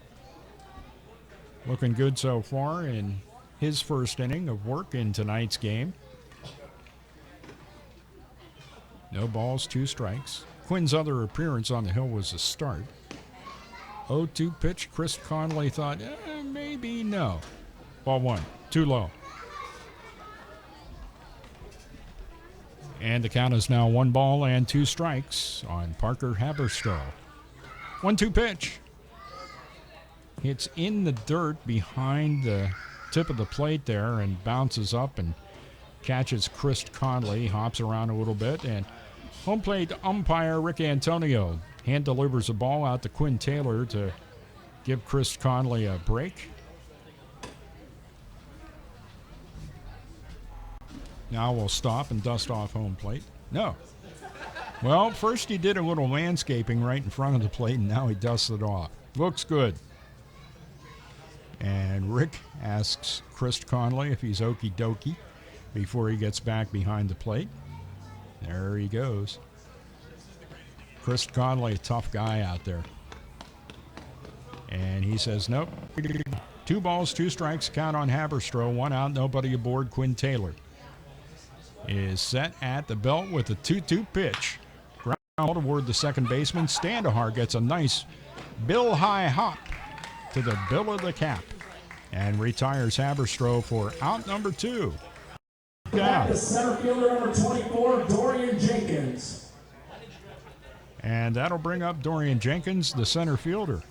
[SPEAKER 1] Looking good so far in his first inning of work in tonight's game. No balls, 2 strikes. Quinn's other appearance on the hill was a start. 0-2 pitch. Chris Conley thought, maybe no. Ball one, too low. And the count is now 1 ball and 2 strikes on Parker Haberstall. 1-2 pitch. It's in the dirt behind the tip of the plate there and bounces up and catches Chris Conley, hops around a little bit, and home plate umpire Rick Antonio hand delivers the ball out to Quinn Taylor to give Chris Conley a break. Now we'll stop and dust off home plate. No. Well, first he did a little landscaping right in front of the plate, and now he dusts it off. Looks good. And Rick asks Chris Conley if he's okie dokie before he gets back behind the plate. There he goes. Chris Conley, a tough guy out there. And he says, nope. 2 balls, 2 strikes, count on Haberstall. 1 out, nobody aboard. Quinn Taylor is set at the belt with a 2-2 pitch. Ground ball toward the second baseman. Standahar gets a nice bill high hop to the bill of the cap and retires Haberstall for out number 2.
[SPEAKER 2] Back to center fielder number 24, Dorian Jenkins.
[SPEAKER 1] And that'll bring up Dorian Jenkins, the center fielder.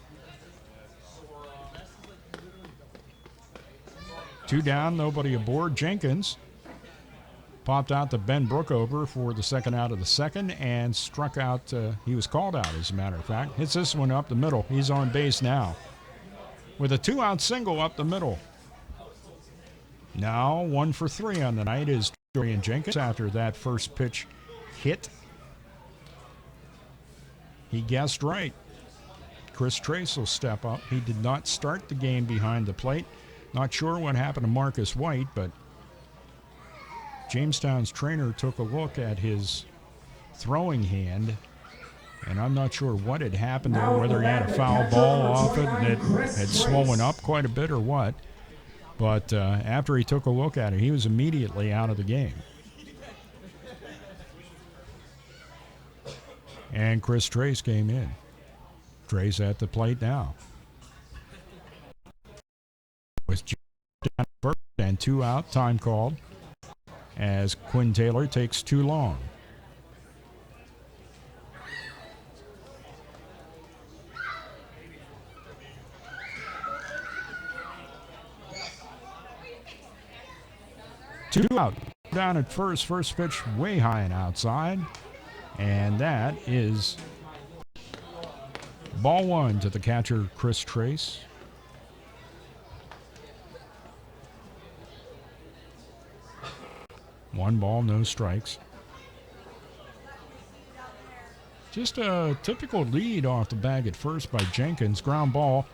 [SPEAKER 1] 2 down, nobody aboard. Jenkins popped out to Ben Brookover for the second out of the second and struck out. He was called out, as a matter of fact. Hits this one up the middle. He's on base now with a 2-out single up the middle. Now 1 for 3 on the night is Dorian Jenkins after that first pitch hit. He guessed right. Chris Trace will step up. He did not start the game behind the plate. Not sure what happened to Marcus White, but Jamestown's trainer took a look at his throwing hand, and I'm not sure what had happened there, whether he had a foul ball off it and it had swollen up quite a bit or what. But after he took a look at it, he was immediately out of the game. And Chris Trace came in. Trace at the plate now. With down first and 2 out, time called, as Quinn Taylor takes too long. Two out, down at first pitch way high and outside, and that is ball 1 to the catcher Chris Trace. One ball, no strikes. Just a typical lead off the bag at first by Jenkins. Ground ball.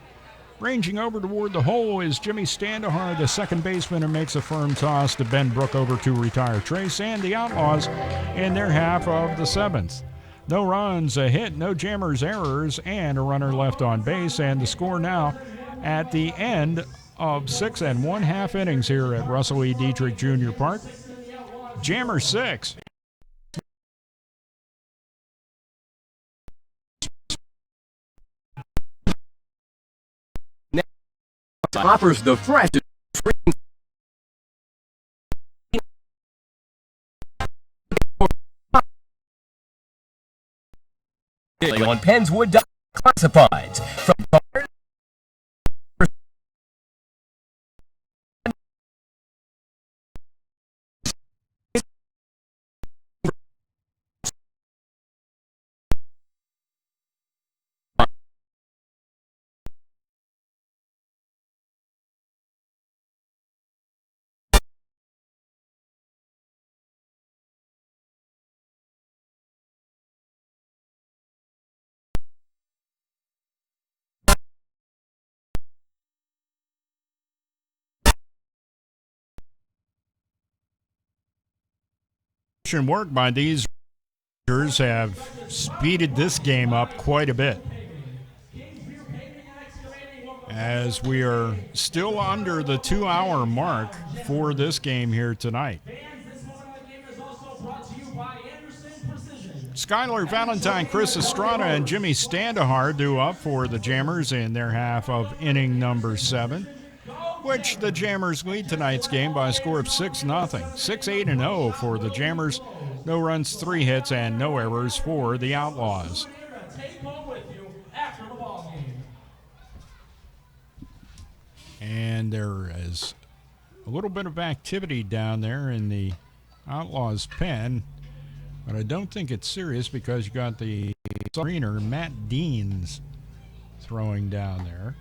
[SPEAKER 1] Ranging over toward the hole is Jimmy Standahar, the second baseman, who makes a firm toss to Ben Brookover to retire Trace and the Outlaws in their half of the 7th. No runs, a hit, no jammers, errors, and a runner left on base. And the score now at the end of 6 1/2 innings here at Russell E. Dietrich Jr. Park. Jammer 6.
[SPEAKER 4] Offers the freshest on Penswood Classifieds from
[SPEAKER 1] Work by these Rangers have speeded this game up quite a bit, as we are still under the 2-hour mark for this game here tonight. Skylar Valentine, Chris Estrada, and Jimmy Standahar due up for the Jammers in their half of inning number 7, which the Jammers lead tonight's game by a score of 6-0. 6-8-0 for the Jammers. No runs, 3 hits, and no errors for the Outlaws. And there is a little bit of activity down there in the Outlaws' pen. But I don't think it's serious because you got the screener, Matt Deans, throwing down there.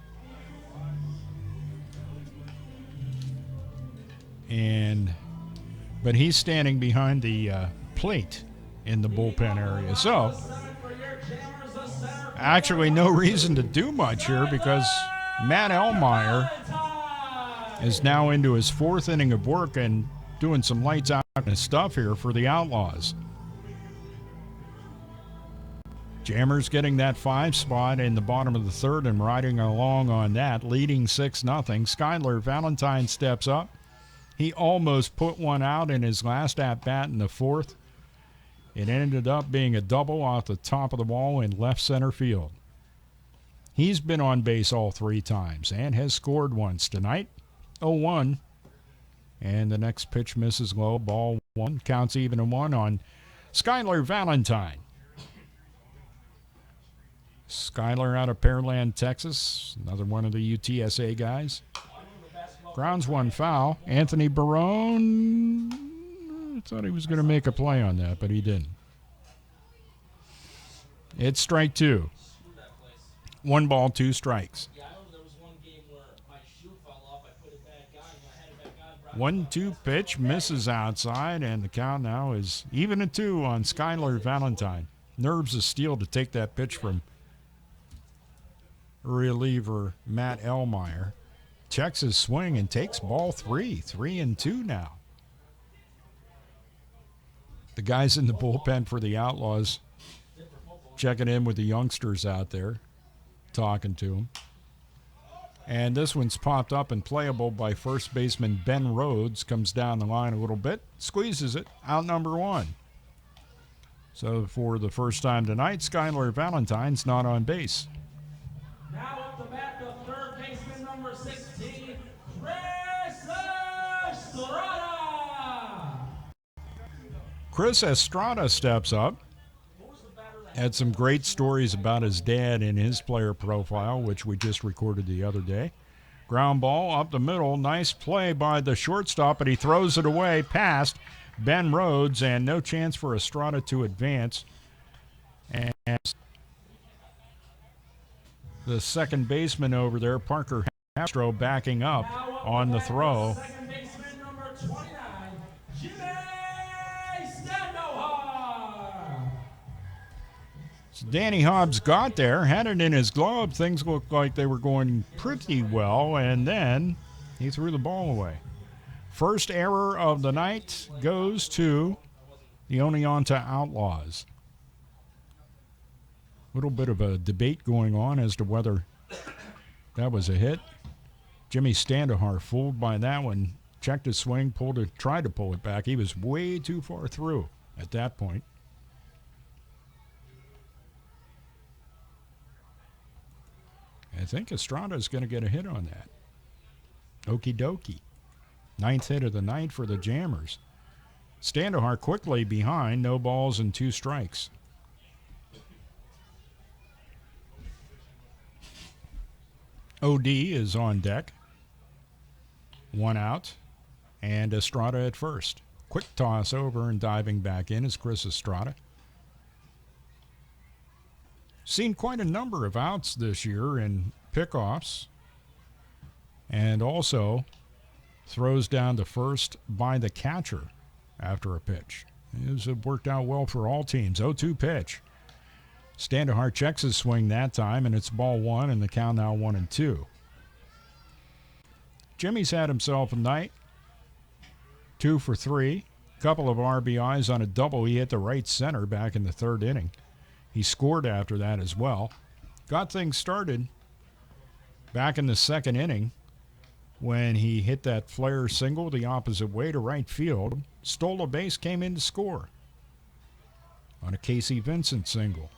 [SPEAKER 1] But he's standing behind the plate in the bullpen area. So, actually no reason to do much here because Matt Elmeyer is now into his 4th inning of work and doing some lights out stuff here for the Outlaws. Jammers getting that 5 spot in the bottom of the 3rd and riding along on that, leading 6-0. Skylar Valentine steps up. He almost put one out in his last at-bat in the 4th. It ended up being a double off the top of the wall in left center field. He's been on base all 3 times and has scored once tonight. 0-1. And the next pitch misses low, ball 1. Counts even a 1 on Skylar Valentine. Skylar out of Pearland, Texas. Another one of the UTSA guys. Grounds 1 foul. Anthony Barone, I thought he was going to make a play on that, but he didn't. It's strike 2. 1 ball, 2 strikes. 1-2 pitch misses outside, and the count now is even at 2 on Skylar Valentine. Nerves of steel to take that pitch from reliever Matt Elmeyer. Checks his swing and takes ball 3. 3-2 now. The guys in the bullpen for the Outlaws checking in with the youngsters out there, talking to them. And this one's popped up and playable by first baseman Ben Rhodes. Comes down the line a little bit, squeezes it, out number 1. So for the first time tonight, Skylar Valentine's not on base.
[SPEAKER 2] Now up the bat, the 3rd baseman, number 16, Chris Estrada.
[SPEAKER 1] Chris Estrada steps up. Had some great stories about his dad in his player profile, which we just recorded the other day. Ground ball up the middle. Nice play by the shortstop, but he throws it away past Ben Rhodes, and no chance for Estrada to advance. And the second baseman over there, Parker Castro, backing up on the throw.
[SPEAKER 2] Second baseman, number 29, Jimmy Standahar.
[SPEAKER 1] So Danny Hobbs got there, had it in his glove. Things looked like they were going pretty well, and then he threw the ball away. First error of the night goes to the Oneonta Outlaws. A little bit of a debate going on as to whether that was a hit. Jimmy Standahar, fooled by that one, checked his swing, tried to pull it back. He was way too far through at that point. I think Estrada's going to get a hit on that. Okie dokie. 9th hit of the night for the Jammers. Standahar quickly behind, no balls and 2 strikes. OD is on deck. 1 out, and Estrada at first. Quick toss over and diving back in is Chris Estrada. Seen quite a number of outs this year in pickoffs, and also throws down to first by the catcher after a pitch. It worked out well for all teams. 0-2 pitch. Standahar checks his swing that time, and it's ball 1, and the count now 1-2. Jimmy's had himself a night. 2 for 3. Couple of RBIs on a double. He hit the right center back in the 3rd inning. He scored after that as well. Got things started back in the 2nd inning when he hit that flare single the opposite way to right field. Stole a base, came in to score. on a Casey Vincent single.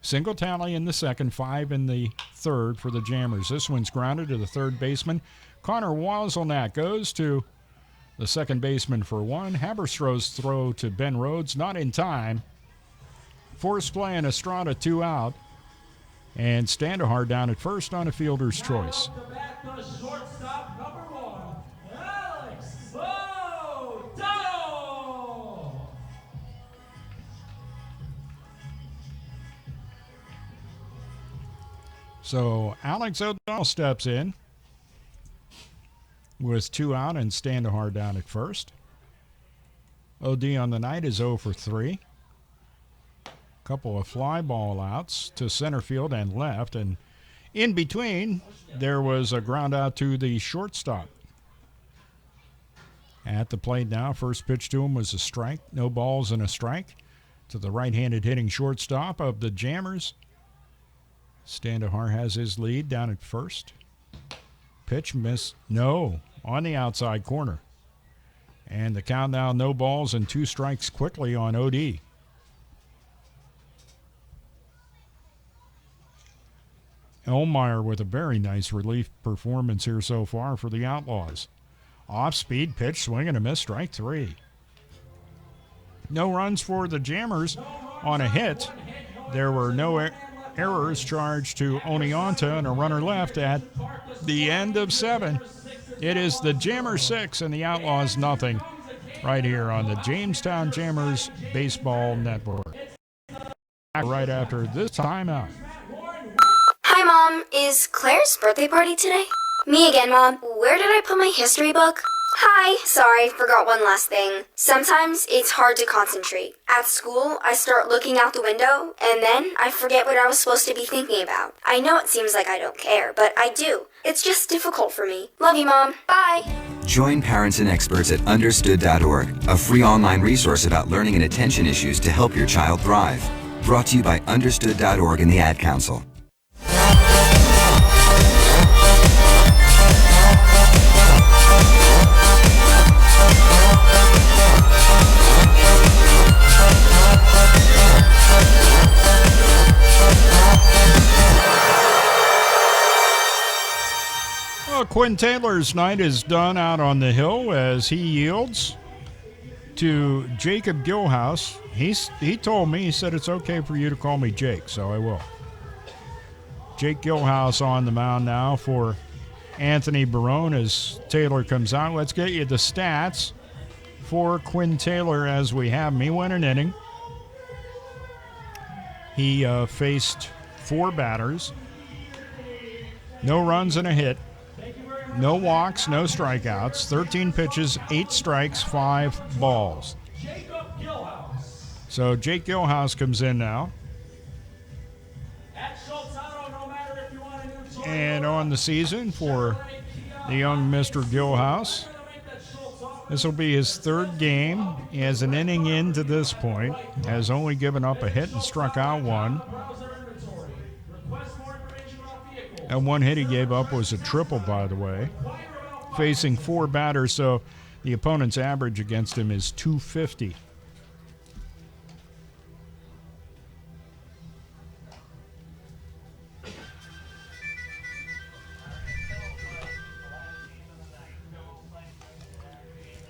[SPEAKER 1] Single tally in the second, 5 in the third for the Jammers. This one's grounded to the third baseman. Connor Wazelnak goes to the second baseman for 1. Haberstrow's throw to Ben Rhodes, not in time. Force play and Estrada 2 out. And Standahar down at first on a fielder's choice. So Alex O'Donnell steps in with 2 out and Standahar down at first. OD on the night is 0 for 3. Couple of fly ball outs to center field and left, and in between there was a ground out to the shortstop. At the plate now, first pitch to him was a strike. No balls and a strike to the right-handed hitting shortstop of the Jammers. Standahar has his lead down at first. Pitch miss, no, on the outside corner. And the count now, no balls and 2 strikes quickly on OD. Elmeyer with a very nice relief performance here so far for the Outlaws. Off-speed pitch, swing and a miss, strike 3. No runs for the Jammers on a hit. There were no errors charged to Oneonta and a runner left at the end of 7. It is the Jammers 6 and the Outlaws nothing right here on the Jamestown Jammers Baseball Network. Right after this timeout.
[SPEAKER 5] Hi, Mom. Is Claire's birthday party today? Me again, Mom. Where did I put my history book? Hi. Sorry, forgot one last thing. Sometimes it's hard to concentrate. At school, I start looking out the window, and then I forget what I was supposed to be thinking about. I know it seems like I don't care, but I do. It's just difficult for me. Love you, Mom. Bye.
[SPEAKER 6] Join parents and experts at Understood.org, a free online resource about learning and attention issues to help your child thrive. Brought to you by Understood.org and the Ad Council.
[SPEAKER 1] Well, Quinn Taylor's night is done out on the hill as he yields to Jacob Gilhouse. He told me, he said it's okay for you to call me Jake, so I will. Jake Gilhouse on the mound now for Anthony Barone as Taylor comes out. Let's get you the stats for Quinn Taylor as we have him. He went an inning. He faced 4 batters. No runs and a hit. No walks, no strikeouts. 13 pitches, 8 strikes, 5 balls. So Jake Gilhouse comes in now. And on the season for the young Mr. Gilhouse, this will be his 3rd game. He has an inning into this point, has only given up a hit and struck out 1. And 1 hit he gave up was a triple, by the way. Facing 4 batters, so the opponent's average against him is .250.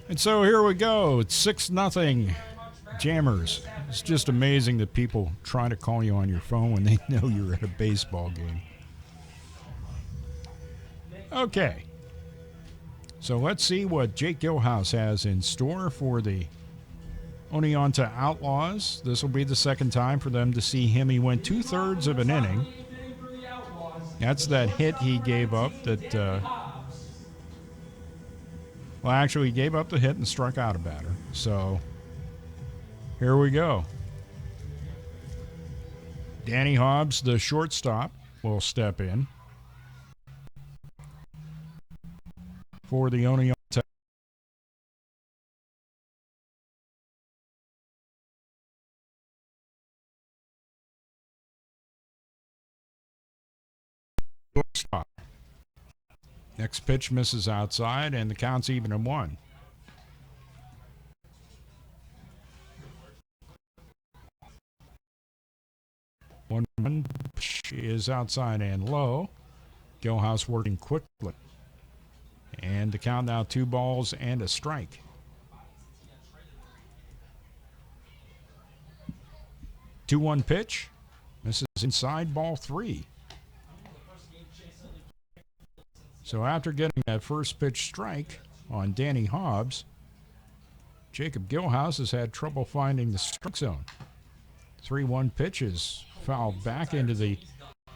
[SPEAKER 1] And so here we go. It's 6-0 Jammers. It's just amazing that people try to call you on your phone when they know you're at a baseball game. Okay. So let's see what Jake Gilhouse has in store for the Oneonta Outlaws. This will be the 2nd time for them to see him. He went 2/3 of an inning. That's that hit he gave up that... well, actually, he gave up the hit and struck out a batter. So, here we go. Danny Hobbs, the shortstop, will step in for the Oneonta. Shortstop. Next pitch misses outside, and the count's even at 1. 1-1 is outside and low. Gilhouse working quickly. And the count now 2 balls and a strike. 2-1 pitch. This is inside, ball 3. So after getting that first pitch strike on Danny Hobbs, Jacob Gilhouse has had trouble finding the strike zone. 3-1 pitch is fouled back into the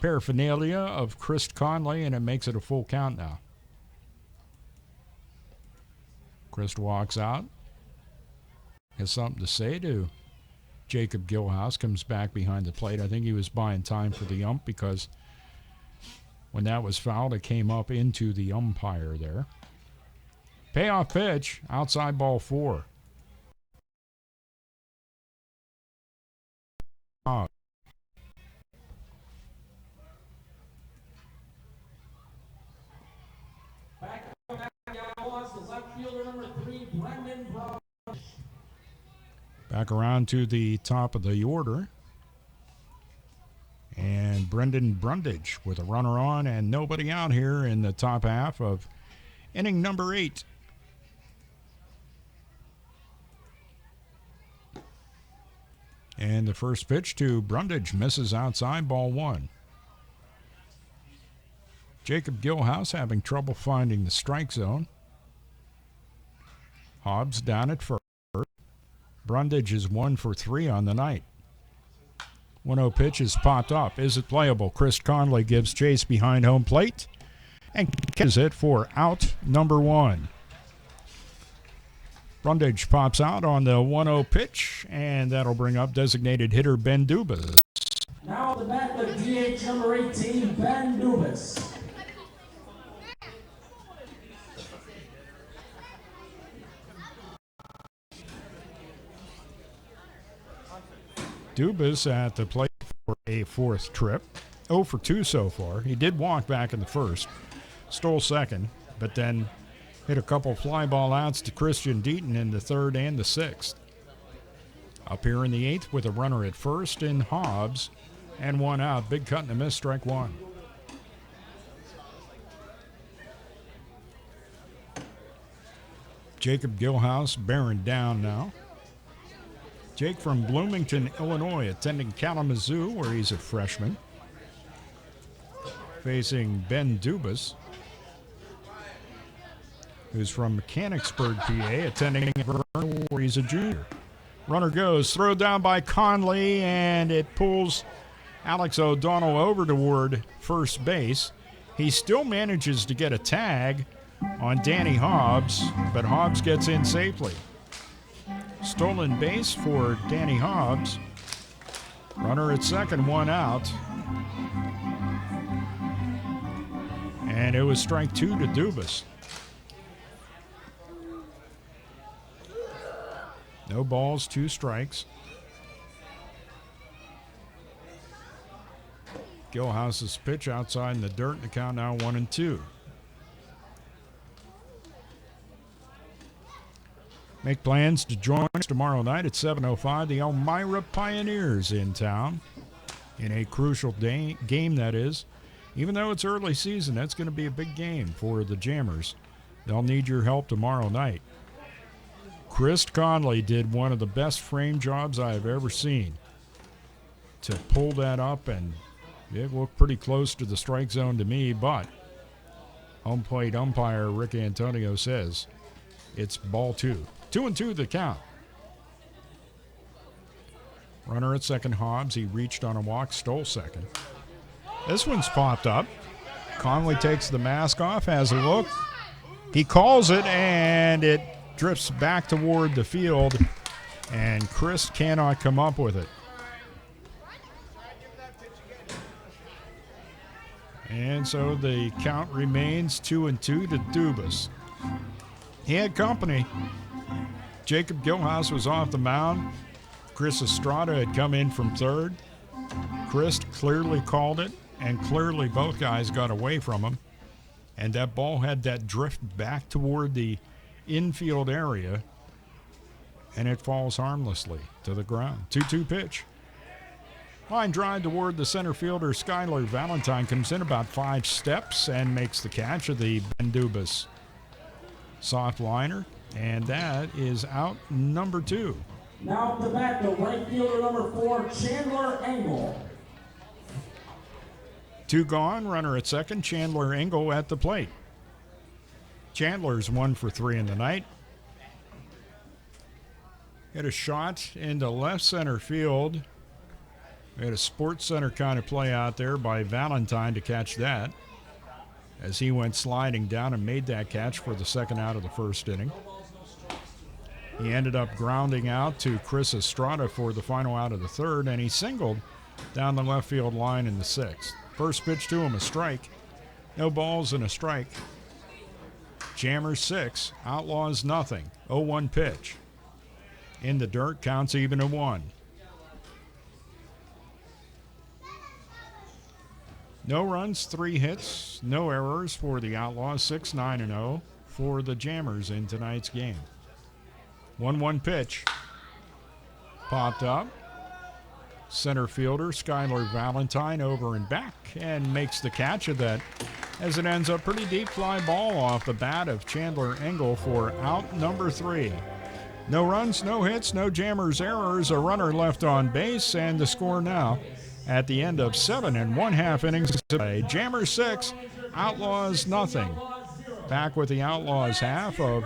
[SPEAKER 1] paraphernalia of Chris Conley, and it makes it a full count now. Chris walks out, has something to say to Jacob Gilhouse, comes back behind the plate. I think he was buying time for the ump because when that was fouled, it came up into the umpire there. Payoff pitch, outside, ball 4. Back around to the top of the order. And Brendan Brundage with a runner on and nobody out here in the top half of inning number 8. And the first pitch to Brundage misses outside, ball 1. Jacob Gilhouse having trouble finding the strike zone. Hobbs down at first. Brundage is 1 for 3 on the night. 1-0 pitch is popped up. Is it playable? Chris Conley gives chase behind home plate and catches it for out number 1. Brundage pops out on the 1-0 pitch, and that'll bring up designated hitter Ben Dubas.
[SPEAKER 2] Now the bat with DH number 18, Ben Dubas.
[SPEAKER 1] Dubas at the plate for a 4th trip. 0 for 2 so far. He did walk back in the first, stole second, but then hit a couple fly ball outs to Christian Deaton in the 3rd and the 6th. Up here in the 8th with a runner at first in Hobbs and 1 out. Big cut and a miss, strike 1. Jacob Gilhouse bearing down now. Jake from Bloomington, Illinois, attending Kalamazoo, where he's a freshman. Facing Ben Dubas, who's from Mechanicsburg, PA, attending Vernon, where he's a junior. Runner goes, throw down by Conley, and it pulls Alex O'Donnell over toward first base. He still manages to get a tag on Danny Hobbs, but Hobbs gets in safely. Stolen base for Danny Hobbs. Runner at second, 1 out. And it was strike 2 to Dubas. No balls, 2 strikes. Gilhouse's pitch outside in the dirt, and the count now 1-2. Make plans to join us tomorrow night at 7:05. The Elmira Pioneers in town in a crucial game, that is. Even though it's early season, that's going to be a big game for the Jammers. They'll need your help tomorrow night. Chris Conley did one of the best frame jobs I have ever seen to pull that up, and it looked pretty close to the strike zone to me, but home plate umpire Rick Antonio says it's ball 2. 2-2 the count. Runner at second, Hobbs. He reached on a walk, stole second. This one's popped up. Conley takes the mask off, has a look. He calls it, and it drifts back toward the field, and Chris cannot come up with it. And so the count remains 2-2 to Dubas. He had company. Jacob Gilhouse was off the mound. Chris Estrada had come in from third. Chris clearly called it, and clearly both guys got away from him. And that ball had that drift back toward the infield area, and it falls harmlessly to the ground. 2-2 pitch. Line drive toward the center fielder, Skylar Valentine, comes in about 5 steps and makes the catch of the Ben Dubas soft liner, and that is out number 2.
[SPEAKER 2] Now up to bat, the right fielder number 4, Chandler Engel.
[SPEAKER 1] 2 gone, runner at second, Chandler Engel at the plate. Chandler's 1 for 3 in the night. Hit a shot into left center field. We had a Sports Center kind of play out there by Valentine to catch that as he went sliding down and made that catch for the second out of the first inning. He ended up grounding out to Chris Estrada for the final out of the third, and he singled down the left field line in the 6th. First pitch to him, a strike. No balls and a strike. Jammers 6, Outlaws nothing. 0-1 pitch. In the dirt, counts even at 1. No runs, 3 hits, no errors for the Outlaws, 6-9-0 for the Jammers in tonight's game. 1-1 pitch. Popped up. Center fielder Skylar Valentine over and back and makes the catch of that as it ends up pretty deep fly ball off the bat of Chandler Engel for out number 3. No runs, no hits, no Jammers errors, a runner left on base, and the score now at the end of 7 1/2 innings of play. Jammers 6, Outlaws nothing. Back with the Outlaws half of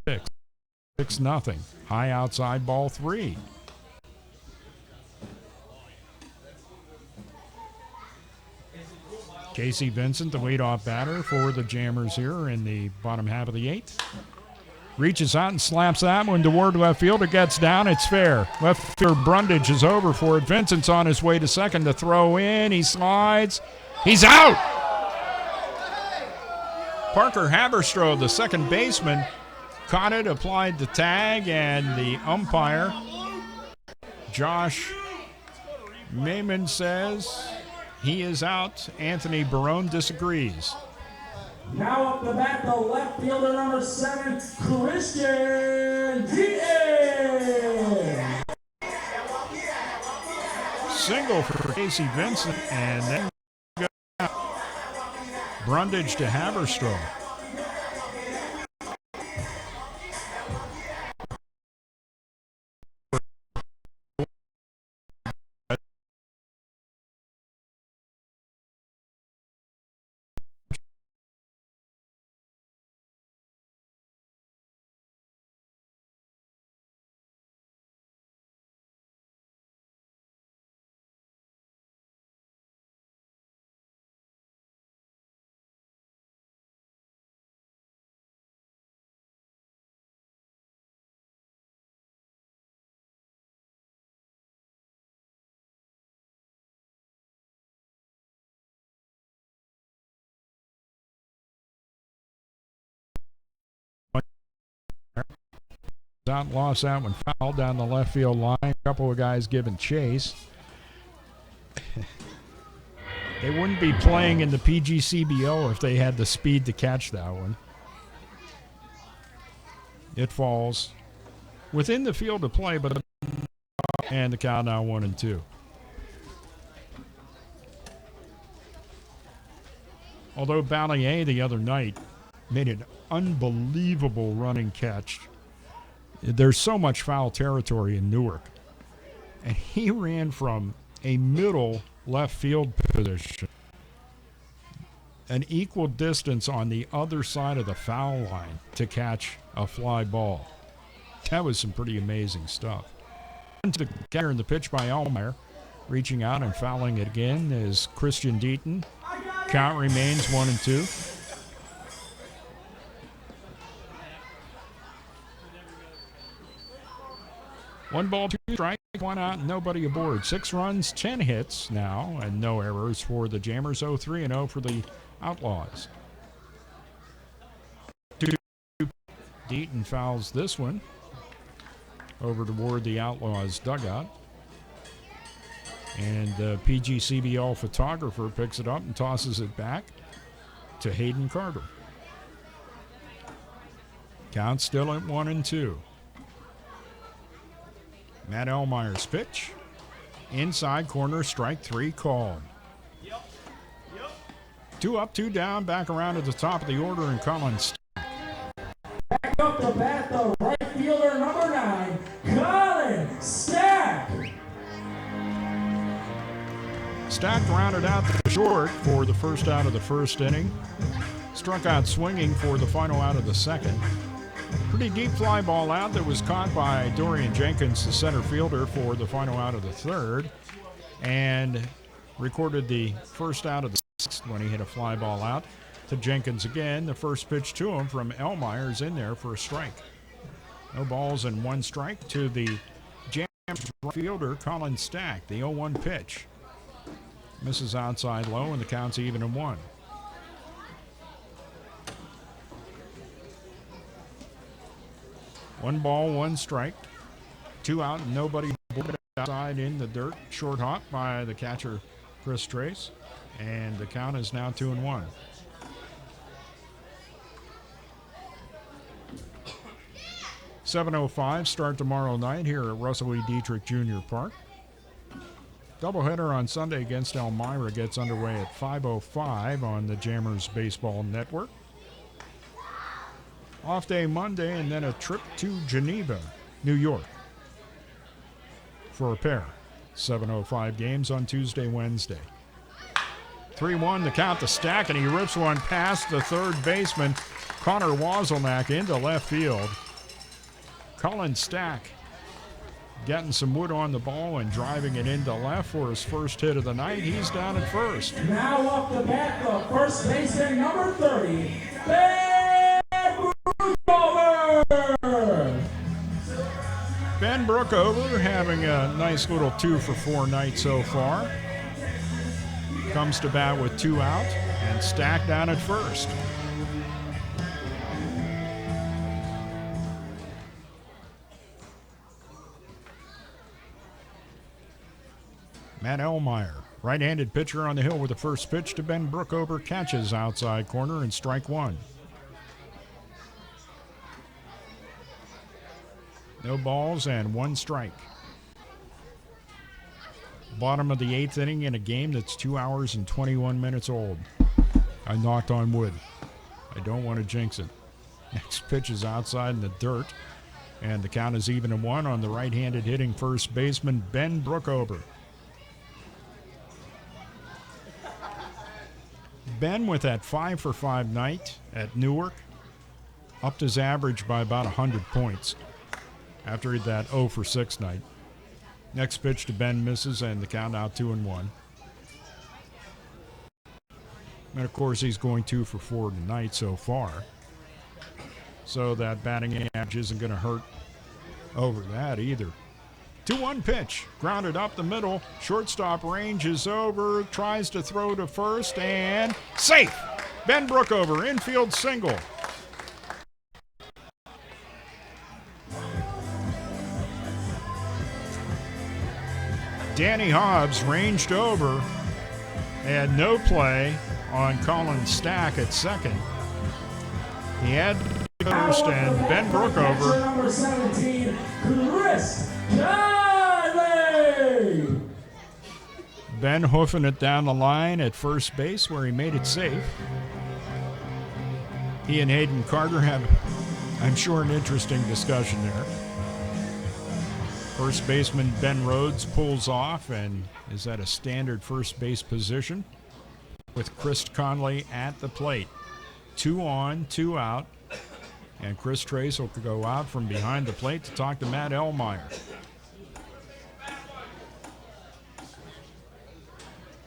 [SPEAKER 1] six. 6-0. High outside ball 3. Casey Vincent, the leadoff batter for the Jammers here in the bottom half of the 8th. Reaches out and slaps that one toward left field. It gets down. It's fair. Left fielder Brundage is over for it. Vincent's on his way to second to throw in. He slides. He's out. Parker Haberstroh, the second baseman, caught it, applied the tag, and the umpire Josh Mayman says he is out. Anthony Barone disagrees.
[SPEAKER 2] Now up the bat, the left fielder, number 7, Christian Diaz.
[SPEAKER 1] Single for Casey Vincent, and then Brundage to Haverstraw. Out, lost that one, fouled down the left field line. A couple of guys giving chase. They wouldn't be playing in the PGCBO if they had the speed to catch that one. It falls within the field of play, but and the count now 1-2. Although Ballier the other night made an unbelievable running catch. There's so much foul territory in Newark. And he ran from a middle left field position, an equal distance on the other side of the foul line to catch a fly ball. That was some pretty amazing stuff. To the catcher in the pitch by Elmeyer. Reaching out and fouling it again is Christian Deaton. Count remains 1-2. One ball, 2 strikes, 1 out, nobody aboard. 6 runs, 10 hits now, and no errors for the Jammers. 0-3-0 for the Outlaws. Deaton fouls this one over toward the Outlaws' dugout. And the PGCBL photographer picks it up and tosses it back to Hayden Carter. Count still at 1-2. Matt Elmeyer's pitch. Inside corner, strike 3 called. 2 up, 2 down, back around to the top of the order, and Colin Stack.
[SPEAKER 2] Back up the bat, the right fielder, number 9, Colin Stack.
[SPEAKER 1] Stack rounded out the short for the first out of the first inning. Struck out swinging for the final out of the second. Pretty deep fly ball out that was caught by Dorian Jenkins, the center fielder, for the final out of the third, and recorded the first out of the sixth when he hit a fly ball out to Jenkins again. The first pitch to him from Elmeyer's in there for a strike. No balls and 1 strike to the Jammers fielder, Colin Stack. The 0-1 pitch. Misses outside low, and the count's even at 1. One ball, 1 strike. 2 out, and nobody outside in the dirt. Short hop by the catcher, Chris Trace. And the count is now 2-1. .705 start tomorrow night here at Russell E. Dietrich Jr. Park. Doubleheader on Sunday against Elmira gets underway at 5:05 on the Jammers Baseball Network. Off day Monday, and then a trip to Geneva, New York for a pair. 7:05 games on Tuesday, Wednesday. 3-1 the count to Stack, and he rips one past the third baseman, Connor Wazelnak, into left field. Colin Stack getting some wood on the ball and driving it into left for his first hit of the night. He's down at first.
[SPEAKER 2] Now up the bat, the first baseman, number 30, Ben Brookover.
[SPEAKER 1] Ben Brookover having a nice little 2-for-4 night so far. Comes to bat with 2 out, and Stack down at first. Matt Elmeyer, right-handed pitcher on the hill with the first pitch to Ben Brookover, catches outside corner and strike one. No balls and one strike. Bottom of the 8th inning in a game that's 2 hours and 21 minutes old. I knocked on wood. I don't want to jinx it. Next pitch is outside in the dirt, and the count is even at one on the right-handed hitting first baseman Ben Brookover. Ben, with that 5-for-5 night at Newark, upped his average by about 100 points after that 0-for-6 night. Next pitch to Ben misses, and the count out 2-1. And of course, he's going 2-for-4 tonight so far. So that batting average isn't going to hurt over that either. 2-1 pitch, grounded up the middle. Shortstop range is over, tries to throw to first, and safe. Ben Brookover, infield single. Danny Hobbs ranged over, had no play on Colin Stack at second. He had first, and Ben Brookover.
[SPEAKER 2] Number 17, Chris Conley.
[SPEAKER 1] Ben hoofing it down the line at first base where he made it safe. He and Hayden Carter have, I'm sure, an interesting discussion there. First baseman Ben Rhodes pulls off and is at a standard first base position with Chris Conley at the plate. 2 on, 2 out. And Chris Trace will go out from behind the plate to talk to Matt Elmeyer.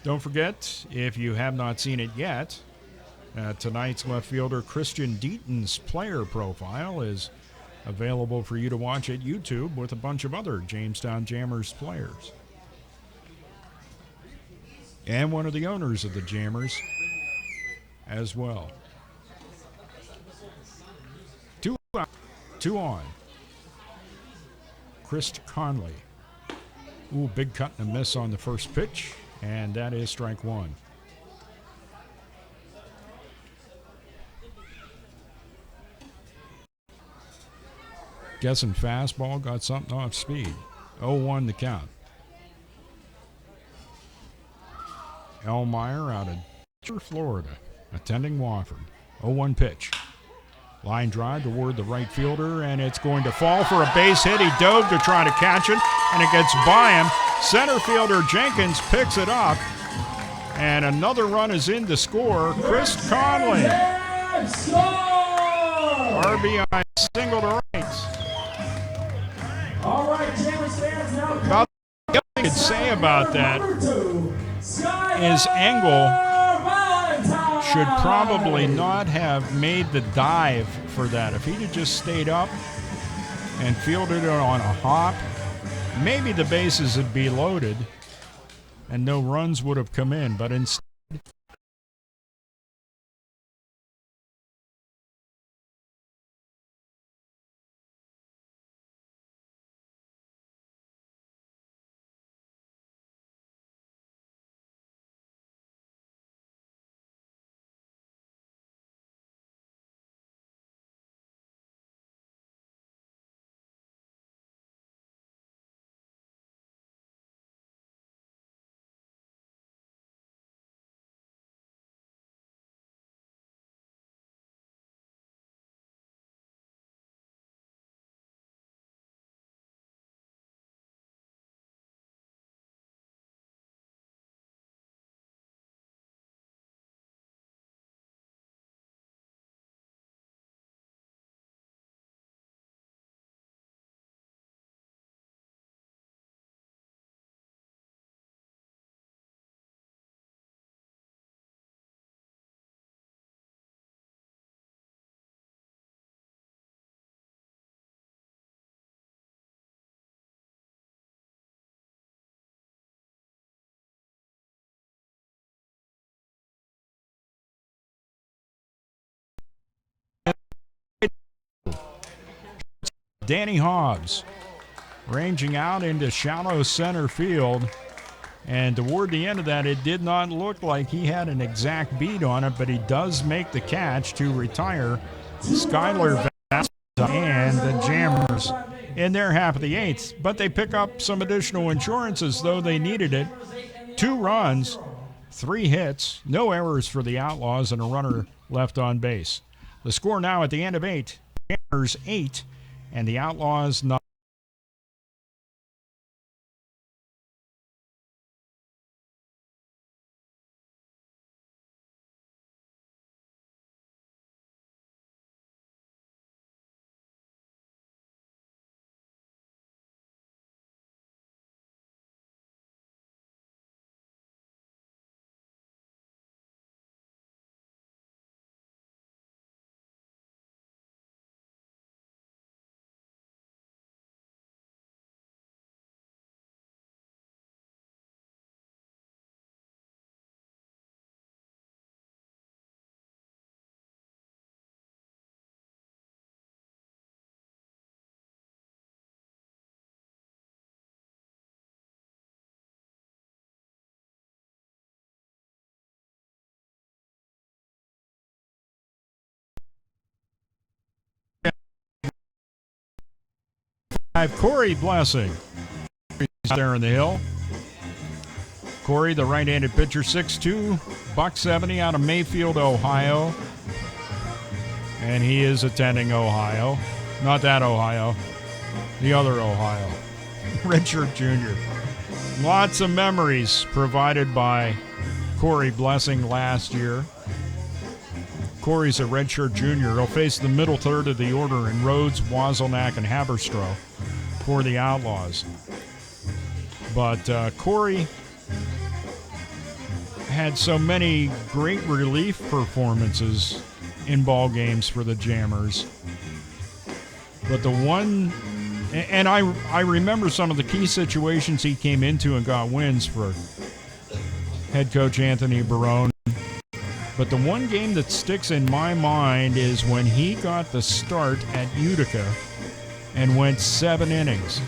[SPEAKER 1] Don't forget, if you have not seen it yet, tonight's left fielder Christian Deaton's player profile is available for you to watch at YouTube with a bunch of other Jamestown Jammers players. And one of the owners of the Jammers as well. 2 out, 2 on. Chris Conley. Ooh, big cut and a miss on the first pitch, and that is strike one. Guessing fastball, got something off speed. 0-1 the count. Elmeyer out of Florida, attending Wofford. 0-1 pitch. Line drive toward the right fielder, and it's going to fall for a base hit. He dove to try to catch it, and it gets by him. Center fielder Jenkins picks it up, and another run is in to score. Chris Conley. RBI single to right.
[SPEAKER 2] All right, Jammers fans, now
[SPEAKER 1] About the only thing I could say about that is Engel should probably not have made the dive for that. If he'd have just stayed up and fielded it on a hop, maybe the bases would be loaded and no runs would have come in. But instead, Danny Hobbs ranging out into shallow center field. And toward the end of that, it did not look like he had an exact beat on it, but he does make the catch to retire Skylar and the Jammers in their half of the eighth. But they pick up some additional insurance as though they needed it. 2 runs, 3 hits, no errors for the Outlaws, and a runner left on base. The score now at the end of 8, Jammers 8, and the Outlaws 9. Corey Blessing there in the hill. Corey, the right-handed pitcher, 6'2", $170 out of Mayfield, Ohio. And he is attending Ohio. Not that Ohio, the other Ohio. Richard Jr. Lots of memories provided by Corey Blessing last year. Corey's a redshirt junior. He'll face the middle third of the order in Rhodes, Wazelnak, and Haberstroh for the Outlaws. But Corey had so many great relief performances in ball games for the Jammers. But the one, and I remember some of the key situations he came into and got wins for head coach Anthony Barone. But the one game that sticks in my mind is when he got the start at Utica and went 7 innings.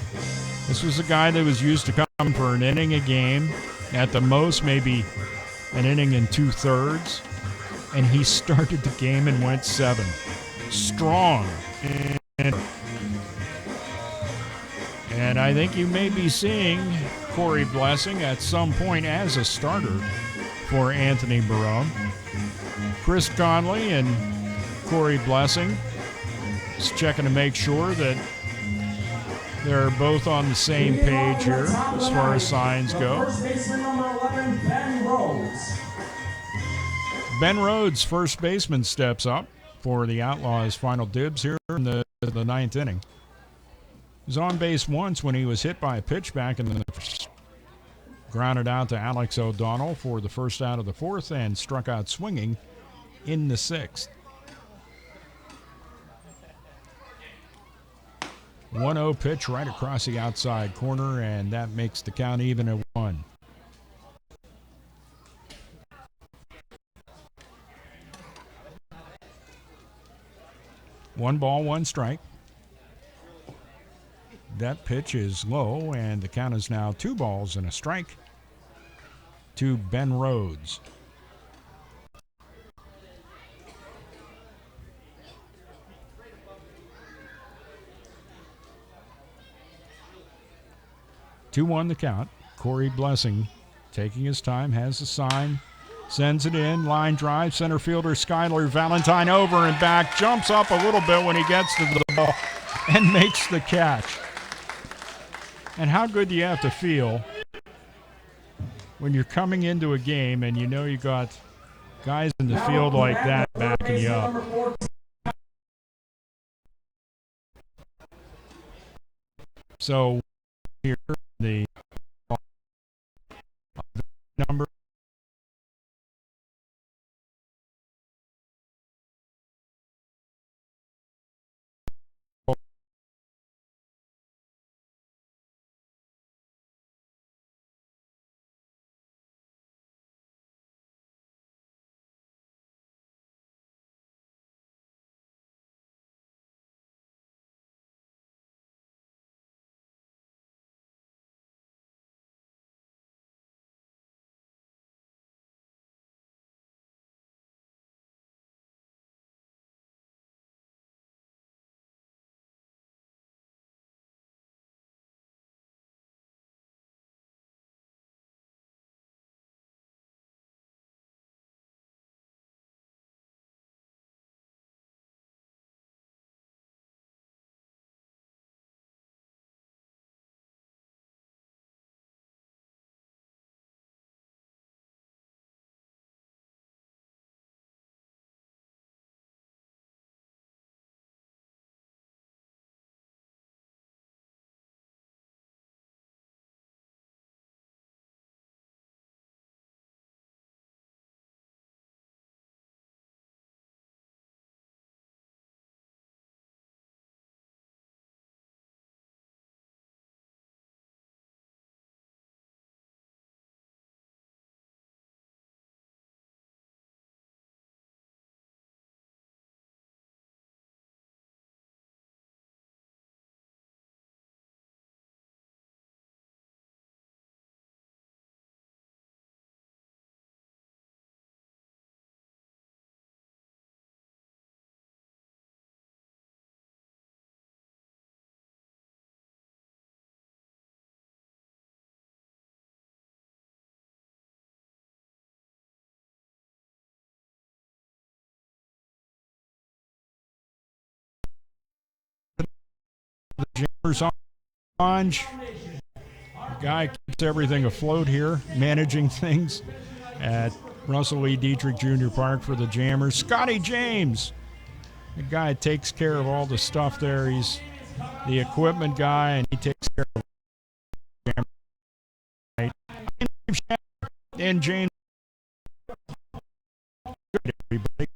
[SPEAKER 1] This was a guy that was used to come for an inning a game, at the most maybe an inning and 2/3, and he started the game and went 7. Strong. And I think you may be seeing Corey Blessing at some point as a starter for Anthony Barone. Chris Conley and Corey Blessing is checking to make sure that they're both on the same page here as far as signs go.
[SPEAKER 2] First baseman number 11, Ben Rhodes.
[SPEAKER 1] Ben Rhodes, first baseman, steps up for the Outlaws' final dibs here in the 9th inning. He was on base once when he was hit by a pitchback in the first. Grounded out to Alex O'Donnell for the first out of the 4th and struck out swinging in the 6th. 1-0 pitch right across the outside corner, and that makes the count even at 1. One ball, 1 strike. That pitch is low, and the count is now 2 balls and a strike to Ben Rhodes. Two-one the count. Corey Blessing taking his time, has the sign, sends it in, line drive, center fielder Skylar Valentine over and back, jumps up a little bit when he gets to the ball and makes the catch. And how good do you have to feel when you're coming into a game and you know you got guys in the field like that backing you up? So here the number the Jammers Lounge. The guy keeps everything afloat here, managing things at Russell E. Dietrich Jr. Park for the Jammers. Scotty James, the guy that takes care of all the stuff there. He's the equipment guy, and he takes care of the Jammers. And James. Good, everybody.